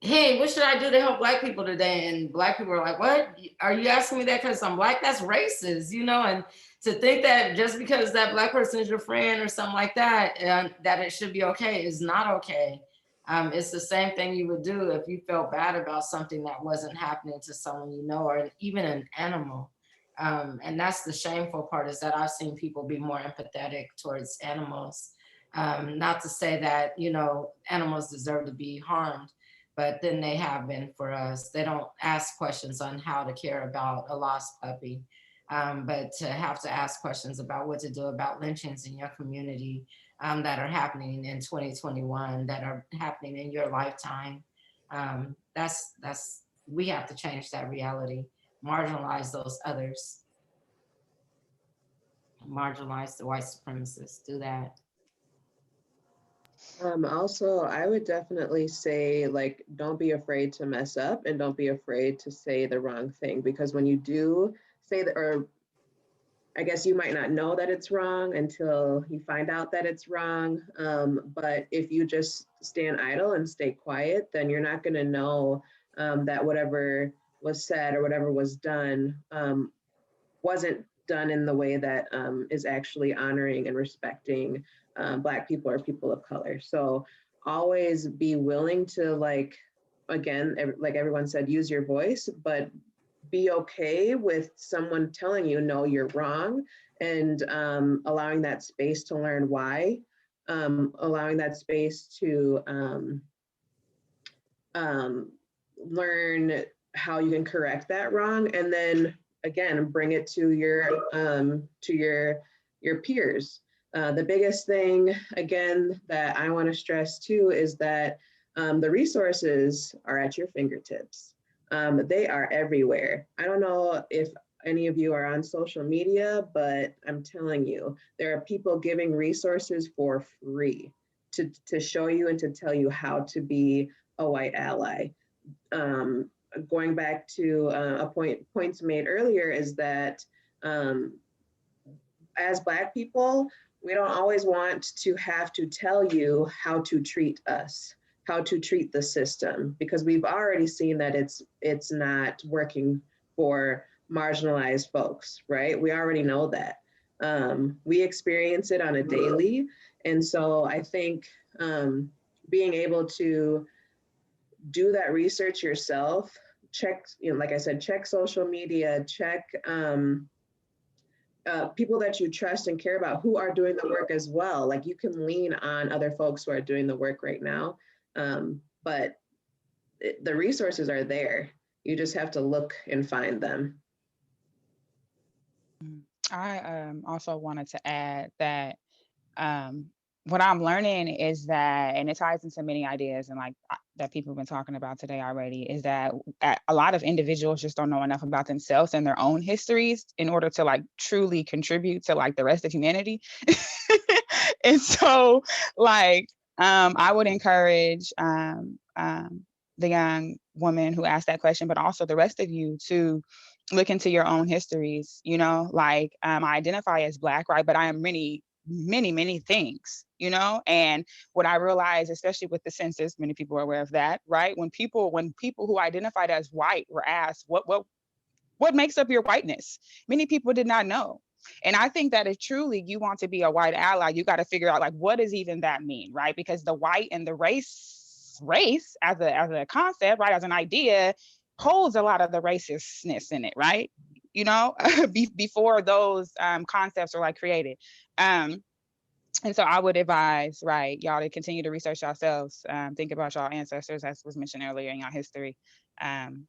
Speaker 12: hey, what should I do to help Black people today? And Black people are like, what? Are you asking me that because I'm Black? That's racist, you know? And to think that just because that Black person is your friend or something like that, that it should be okay is not okay. It's the same thing you would do if you felt bad about something that wasn't happening to someone you know, or even an animal. And that's the shameful part, is that I've seen people be more empathetic towards animals. Not to say that, you know, animals deserve to be harmed, but then they have been for us. They don't ask questions on how to care about a lost puppy, but to have to ask questions about what to do about lynchings in your community that are happening in 2021, that are happening in your lifetime. We have to change that reality, marginalize those others, marginalize the white supremacists, do that.
Speaker 14: Also, I would definitely say, like, don't be afraid to mess up, and don't be afraid to say the wrong thing, because when you do say that, or I guess you might not know that it's wrong until you find out that it's wrong. But if you just stand idle and stay quiet, then you're not going to know that whatever was said or whatever was done wasn't done in the way that is actually honoring and respecting Black people or people of color. So always be willing to, like, again, like everyone said, use your voice, but be okay with someone telling you, no, you're wrong, and allowing that space to learn why, allowing that space to learn how you can correct that wrong, and then again, bring it to your peers. The biggest thing, again, that I want to stress too is that the resources are at your fingertips. They are everywhere. I don't know if any of you are on social media, but I'm telling you, there are people giving resources for free to show you and to tell you how to be a white ally. Going back to points made earlier, is that as Black people, we don't always want to have to tell you how to treat us, how to treat the system, because we've already seen that it's not working for marginalized folks, right? We already know that. We experience it on a daily. And so I think being able to do that research yourself, check, you know, like I said, check social media, check people that you trust and care about who are doing the work as well. Like, you can lean on other folks who are doing the work right now, but the resources are there. You just have to look and find them.
Speaker 13: I also wanted to add that what I'm learning is that, and it ties into many ideas and like that people have been talking about today already, is that a lot of individuals just don't know enough about themselves and their own histories in order to like truly contribute to like the rest of humanity. And so like I would encourage the young woman who asked that question, but also the rest of you, to look into your own histories. You know, like I identify as Black, right? But I am many things, you know? And what I realized, especially with the census, many people are aware of that, right? When people who identified as white were asked, what makes up your whiteness? Many people did not know. And I think that if truly you want to be a white ally, you got to figure out like, what does even that mean, right? Because the white and the race as a concept, right, as an idea, holds a lot of the racistness in it, right? You know, before those concepts are like created. And so I would advise, right, y'all to continue to research yourselves, think about y'all ancestors, as was mentioned earlier, in your history, and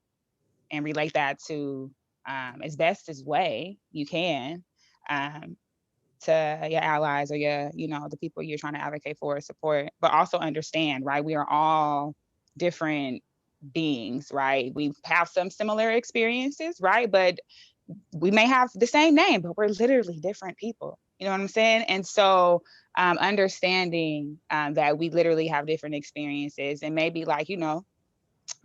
Speaker 13: relate that to as best as way you can to your allies or your, you know, the people you're trying to advocate for or support, but also understand, right, we are all different beings, right? We have some similar experiences, right? But we may have the same name, but we're literally different people. You know what I'm saying? And so understanding that we literally have different experiences, and maybe like, you know,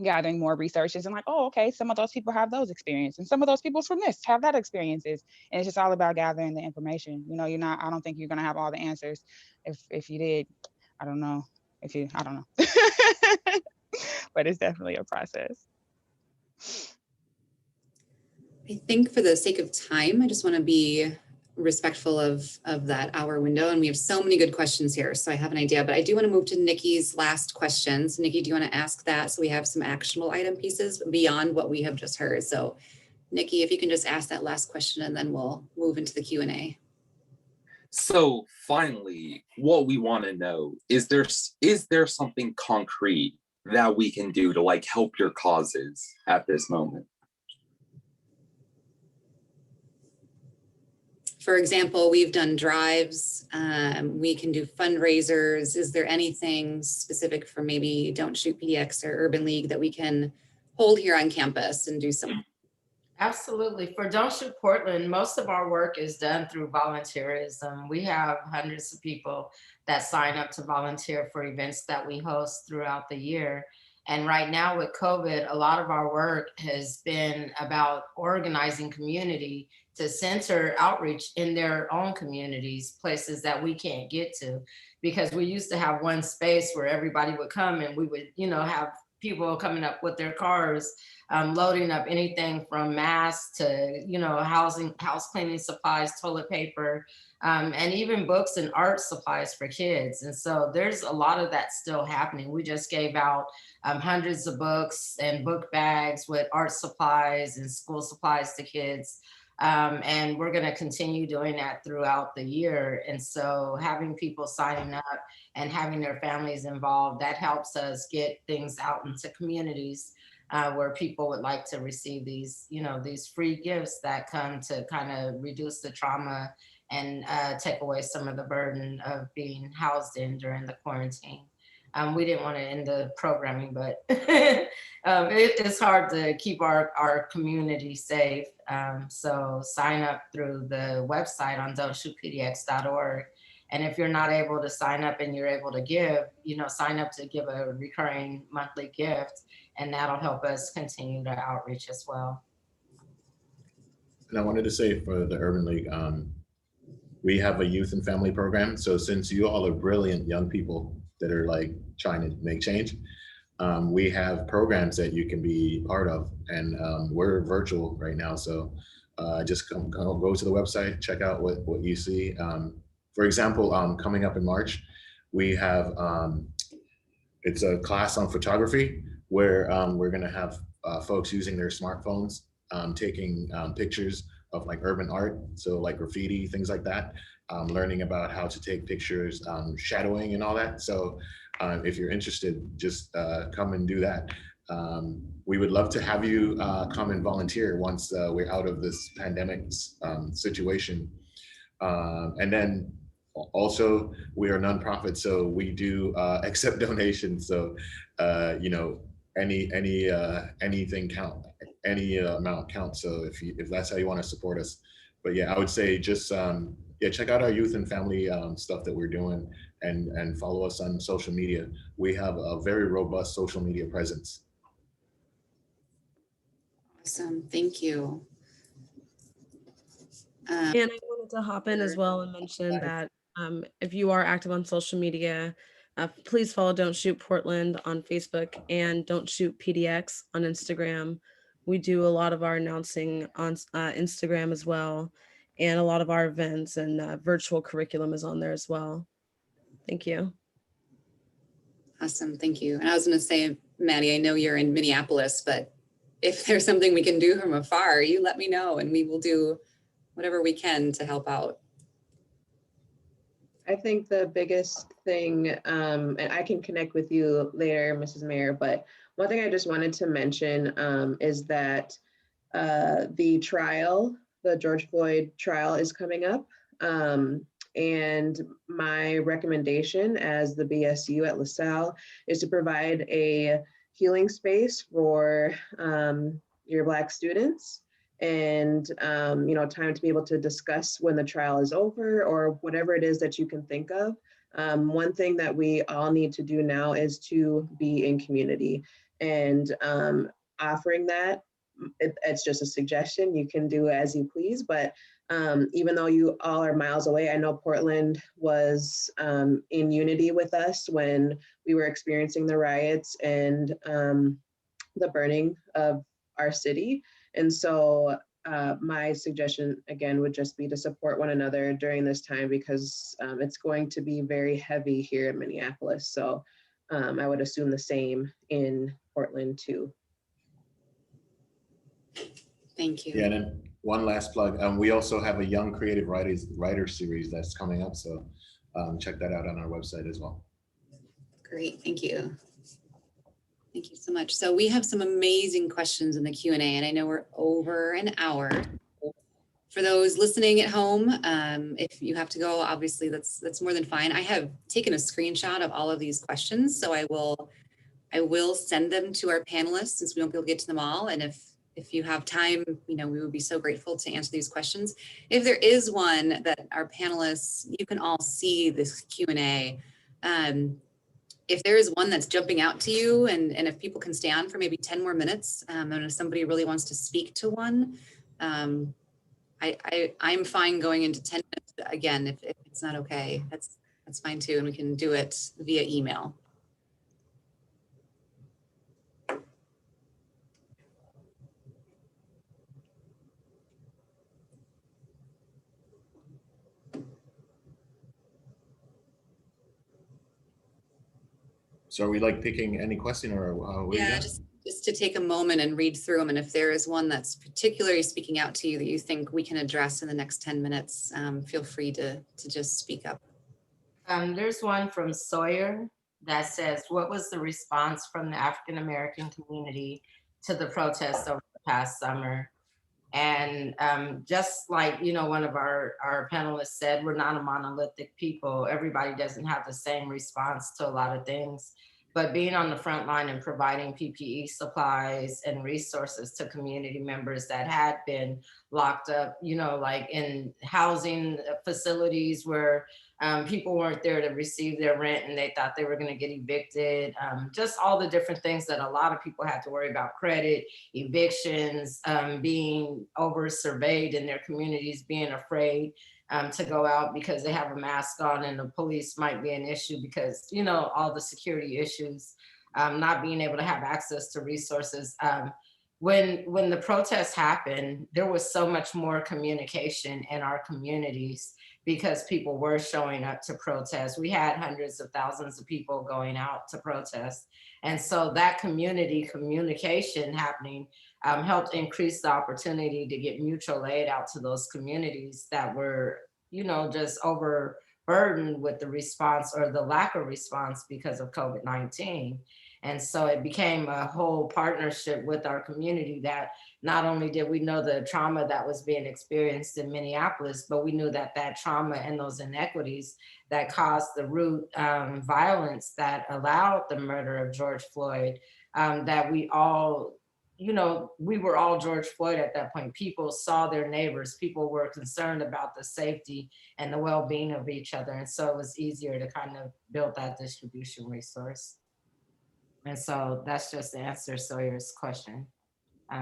Speaker 13: gathering more researches and like, oh, okay, some of those people have those experiences and some of those people from this have that experiences. And it's just all about gathering the information. You know, I don't think you're going to have all the answers. If you did, I don't know. I don't know. But it's definitely a process.
Speaker 2: I think for the sake of time, I just want to be respectful of that hour window. And we have so many good questions here. So I have an idea, but I do want to move to Nikki's last questions. Nikki, do you want to ask that? So we have some actionable item pieces beyond what we have just heard. So Nikki, if you can just ask that last question and then we'll move into the Q&A.
Speaker 6: So finally, what we want to know is there something concrete that we can do to like help your causes at this moment?
Speaker 2: For example, we've done drives, we can do fundraisers. Is there anything specific for maybe Don't Shoot PDX or Urban League that we can hold here on campus and do some?
Speaker 12: Absolutely. For Don't Shoot Portland, most of our work is done through volunteerism. We have hundreds of people that sign up to volunteer for events that we host throughout the year. And right now with COVID, a lot of our work has been about organizing community to center outreach in their own communities, places that we can't get to, because we used to have one space where everybody would come and we would, you know, have people coming up with their cars, loading up anything from masks to, you know, house cleaning supplies, toilet paper, and even books and art supplies for kids. And so there's a lot of that still happening. We just gave out hundreds of books and book bags with art supplies and school supplies to kids. And we're going to continue doing that throughout the year. And so having people signing up and having their families involved, that helps us get things out into communities where people would like to receive these, you know, these free gifts that come to kind of reduce the trauma and take away some of the burden of being housed in during the quarantine. We didn't want to end the programming, but it's hard to keep our community safe. So sign up through the website on don'tshootpdx.org. And if you're not able to sign up and you're able to give, you know, sign up to give a recurring monthly gift, and that'll help us continue to outreach as well.
Speaker 10: And I wanted to say for the Urban League, we have a youth and family program. So since you all are brilliant young people that are like trying to make change, we have programs that you can be part of, and we're virtual right now. So just go to the website, check out what you see. For example, coming up in March, we have, it's a class on photography where we're gonna have folks using their smartphones, taking pictures of like urban art, so like graffiti, things like that, learning about how to take pictures, shadowing and all that. So if you're interested, just come and do that. We would love to have you come and volunteer once we're out of this pandemic situation. And then also, we are a nonprofit, so we do accept donations. So you know, anything count, any amount counts. So if that's how you want to support us. But yeah, I would say just yeah, check out our youth and family stuff that we're doing, and follow us on social media. We have a very robust social media presence.
Speaker 2: Awesome, thank you.
Speaker 11: And I wanted to hop in as well and mention that if you are active on social media, please follow Don't Shoot Portland on Facebook and Don't Shoot PDX on Instagram. We do a lot of our announcing on Instagram as well. and a lot of our events and virtual curriculum is on there as well. Thank you.
Speaker 2: Awesome, thank you. And I was going to say, Maddie, I know you're in Minneapolis, but if there's something we can do from afar, you let me know and we will do whatever we can to help out.
Speaker 14: I think the biggest thing, and I can connect with you later, Mrs. Mayor, but one thing I just wanted to mention is that the trial, the George Floyd trial is coming up. And my recommendation as the BSU at LaSalle is to provide a healing space for your Black students and time to be able to discuss when the trial is over or whatever it is that you can think of. One thing that we all need to do now is to be in community, and offering that, it's just a suggestion. You can do as you please, but even though you all are miles away, I know Portland was in unity with us when we were experiencing the riots and the burning of our city. And so my suggestion, again, would just be to support one another during this time, because it's going to be very heavy here in Minneapolis. So I would assume the same in Portland too.
Speaker 2: Thank you.
Speaker 10: Yeah, and then one last plug. We also have a Young Creative Writer series that's coming up. So check that out on our website as well.
Speaker 2: Great, thank you. Thank you so much. So we have some amazing questions in the Q&A, and I know we're over an hour. For those listening at home, if you have to go, obviously that's more than fine. I have taken a screenshot of all of these questions, so I will send them to our panelists since we won't be able to get to them all. And if you have time, we would be so grateful to answer these questions. If there is one that our panelists, you can all see this Q&A. If there is one that's jumping out to you, and if people can stay on for maybe 10 more minutes, and if somebody really wants to speak to one, I'm fine going into 10 minutes. Again, if it's not okay, that's fine too, and we can do it via email.
Speaker 10: So are we like picking any question, or what
Speaker 2: Yeah, just to take a moment and read through them. And if there is one that's particularly speaking out to you that you think we can address in the next 10 minutes, feel free to just speak up.
Speaker 12: There's one from Sawyer that says, what was the response from the African-American community to the protests over the past summer? And just like, one of our panelists said, we're not a monolithic people. Everybody doesn't have the same response to a lot of things. But being on the front line and providing PPE supplies and resources to community members that had been locked up, like in housing facilities where people weren't there to receive their rent and they thought they were going to get evicted. Just all the different things that a lot of people had to worry about: credit, evictions, being over surveyed in their communities, being afraid to go out because they have a mask on and the police might be an issue because, all the security issues, not being able to have access to resources. When the protests happened, there was so much more communication in our communities because people were showing up to protest. We had hundreds of thousands of people going out to protest. And so that community communication happening helped increase the opportunity to get mutual aid out to those communities that were, just overburdened with the response or the lack of response because of COVID-19. And so it became a whole partnership with our community that not only did we know the trauma that was being experienced in Minneapolis, but we knew that trauma and those inequities that caused the root violence that allowed the murder of George Floyd, that we all, we were all George Floyd at that point. People saw their neighbors, people were concerned about the safety and the well-being of each other. And so it was easier to kind of build that distribution resource. And so that's just to answer Sawyer's question.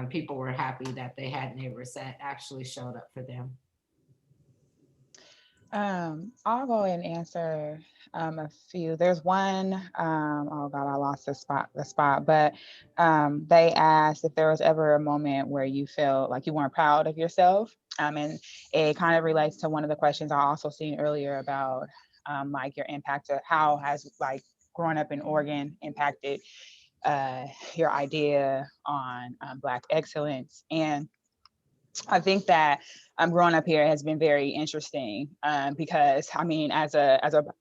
Speaker 12: People were happy that they had neighbors that actually showed up for them.
Speaker 13: I'll go ahead and answer a few. There's one, oh God, I lost the spot, but they asked if there was ever a moment where you felt like you weren't proud of yourself. And it kind of relates to one of the questions I also seen earlier about like your impact of how has like growing up in Oregon impacted your idea on Black excellence. And I think that growing up here has been very interesting because I mean, as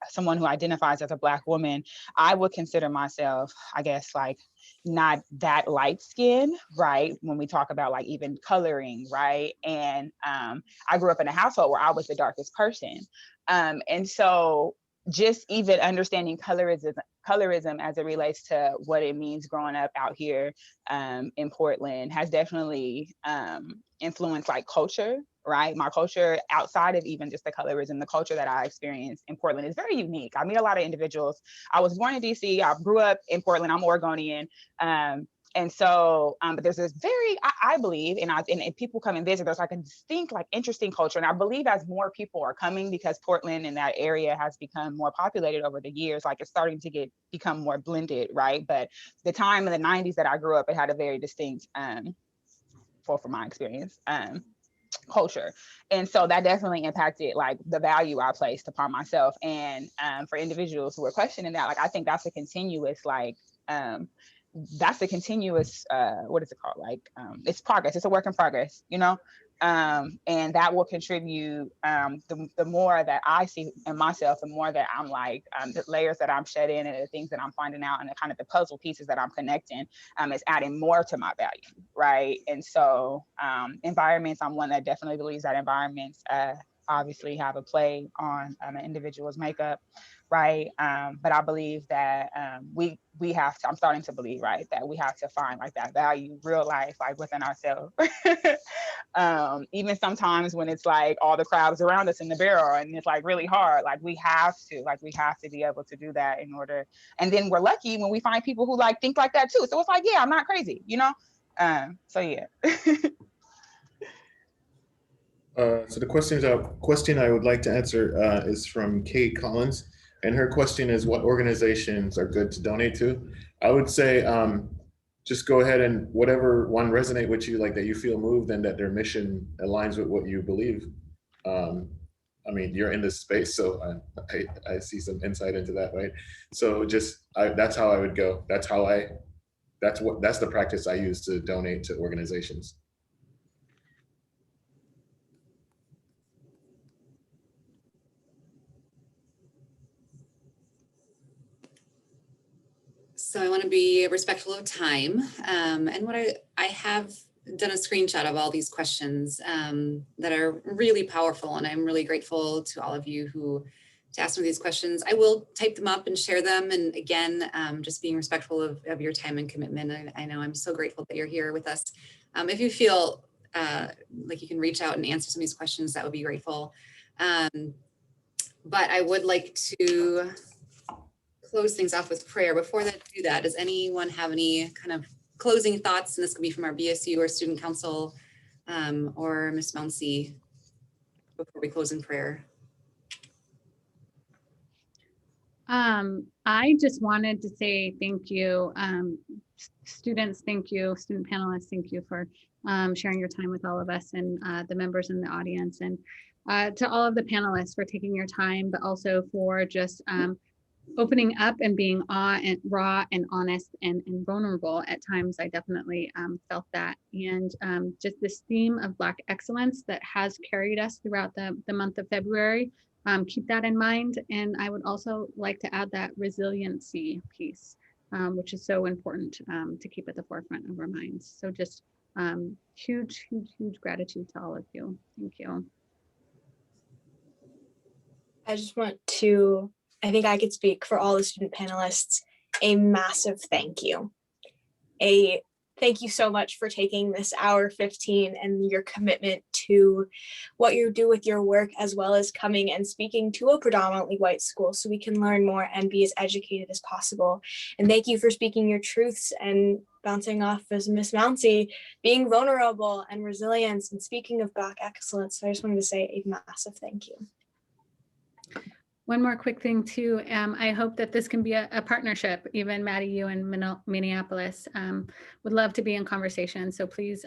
Speaker 13: someone who identifies as a Black woman, I would consider myself, I guess, like not that light skinned, right? When we talk about like even coloring, right? And I grew up in a household where I was the darkest person. And so just even understanding colorism as it relates to what it means growing up out here in Portland has definitely influenced like culture, right? My culture outside of even just the colorism, the culture that I experience in Portland is very unique. I meet a lot of individuals. I was born in DC, I grew up in Portland, I'm Oregonian. And so, but there's this very, I believe, and people come and visit, there's like a distinct, like interesting culture. And I believe as more people are coming, because Portland and that area has become more populated over the years, like it's starting to become more blended, right? But the time in the 90s that I grew up, it had a very distinct, from my experience, culture. And so that definitely impacted like the value I placed upon myself. And for individuals who are questioning that, like, I think that's a continuous, like, what is it called? Like, it's progress. It's a work in progress, you know? And that will contribute, the more that I see in myself, the more that I'm like, the layers that I'm shedding and the things that I'm finding out and the kind of the puzzle pieces that I'm connecting, is adding more to my value, right? And so environments, I'm one that definitely believes that environments obviously have a play on an individual's makeup, right? But I believe that we have to, I'm starting to believe, right, that we have to find like that value, real life, like within ourselves. Even sometimes when it's like all the crowds around us in the barrel and it's like really hard, like we have to be able to do that in order. And then we're lucky when we find people who like think like that too. So it's like, yeah, I'm not crazy, you know? So yeah.
Speaker 10: So the question I would like to answer is from Kate Collins, and her question is, what organizations are good to donate to? I would say just go ahead and whatever one resonate with you, like that you feel moved and that their mission aligns with what you believe. I mean, you're in this space, so I see some insight into that, right? So that's how I would go. That's the practice I use to donate to organizations.
Speaker 2: So I want to be respectful of time. And what I have done a screenshot of all these questions that are really powerful. And I'm really grateful to all of you who asked me these questions. I will type them up and share them. And again, just being respectful of your time and commitment. I know I'm so grateful that you're here with us. If you feel like you can reach out and answer some of these questions, that would be grateful. But I would like to close things off with prayer. Before I do that, does anyone have any kind of closing thoughts? And this could be from our BSU or student council or Ms. Mounsey before we close in prayer.
Speaker 3: I just wanted to say thank you. Students, thank you. Student panelists, thank you for sharing your time with all of us and the members in the audience, and to all of the panelists for taking your time, but also for just opening up and being raw and honest and vulnerable. At times I definitely felt that, and just this theme of Black excellence that has carried us throughout the month of February. Keep that in mind. And I would also like to add that resiliency piece, which is so important to keep at the forefront of our minds. So just huge gratitude to all of you. Thank you.
Speaker 4: I just want to, I think I could speak for all the student panelists, a massive thank you. Thank you so much for taking this hour 15 and your commitment to what you do with your work, as well as coming and speaking to a predominantly white school so we can learn more and be as educated as possible. And thank you for speaking your truths and bouncing off as Ms. Mounsey, being vulnerable and resilience and speaking of Black excellence. So I just wanted to say a massive thank you.
Speaker 3: One more quick thing too. I hope that this can be a partnership, even Maddie, you and Minneapolis. Would love to be in conversation. So please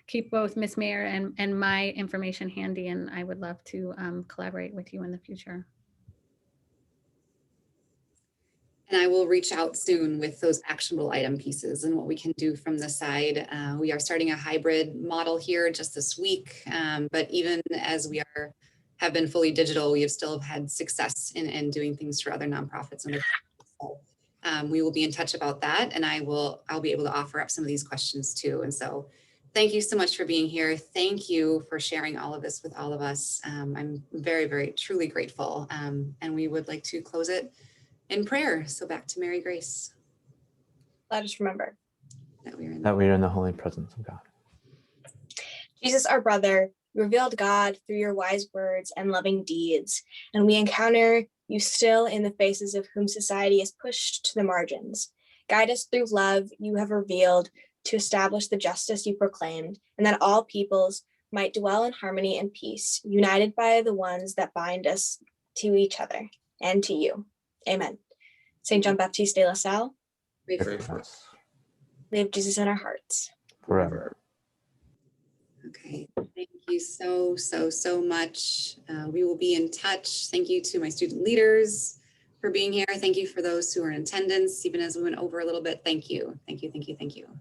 Speaker 3: keep both Miss Mayor and my information handy, and I would love to collaborate with you in the future.
Speaker 2: And I will reach out soon with those actionable item pieces and what we can do from the side. We are starting a hybrid model here just this week, but even as we have been fully digital, we have still had success in doing things for other nonprofits. And we will be in touch about that, and I'll be able to offer up some of these questions too. And so thank you so much for being here. Thank you for sharing all of this with all of us. I'm very, very, truly grateful. And we would like to close it in prayer. So back to Mary Grace.
Speaker 4: Let us remember
Speaker 2: that we
Speaker 15: are in the holy presence of God.
Speaker 4: Jesus, our brother, revealed God through your wise words and loving deeds, and we encounter you still in the faces of whom society is pushed to the margins. Guide us through love you have revealed to establish the justice you proclaimed, and that all peoples might dwell in harmony and peace, united by the ones that bind us to each other and to you. Amen. Saint John Baptiste de La Salle,
Speaker 2: pray for us.
Speaker 4: We have Jesus in our hearts.
Speaker 15: Forever.
Speaker 2: Okay, thank you so much. We will be in touch. Thank you to my student leaders for being here. Thank you for those who are in attendance, even as we went over a little bit. Thank you.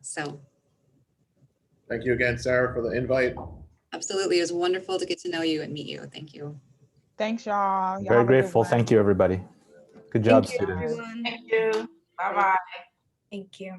Speaker 2: So.
Speaker 10: Thank you again, Sarah, for the invite.
Speaker 2: Absolutely, it was wonderful to get to know you and meet you. Thank you.
Speaker 13: Thanks, y'all.
Speaker 15: Very grateful. Thank you, everybody. Good job, students.
Speaker 12: Thank you. Bye-bye.
Speaker 4: Thank you.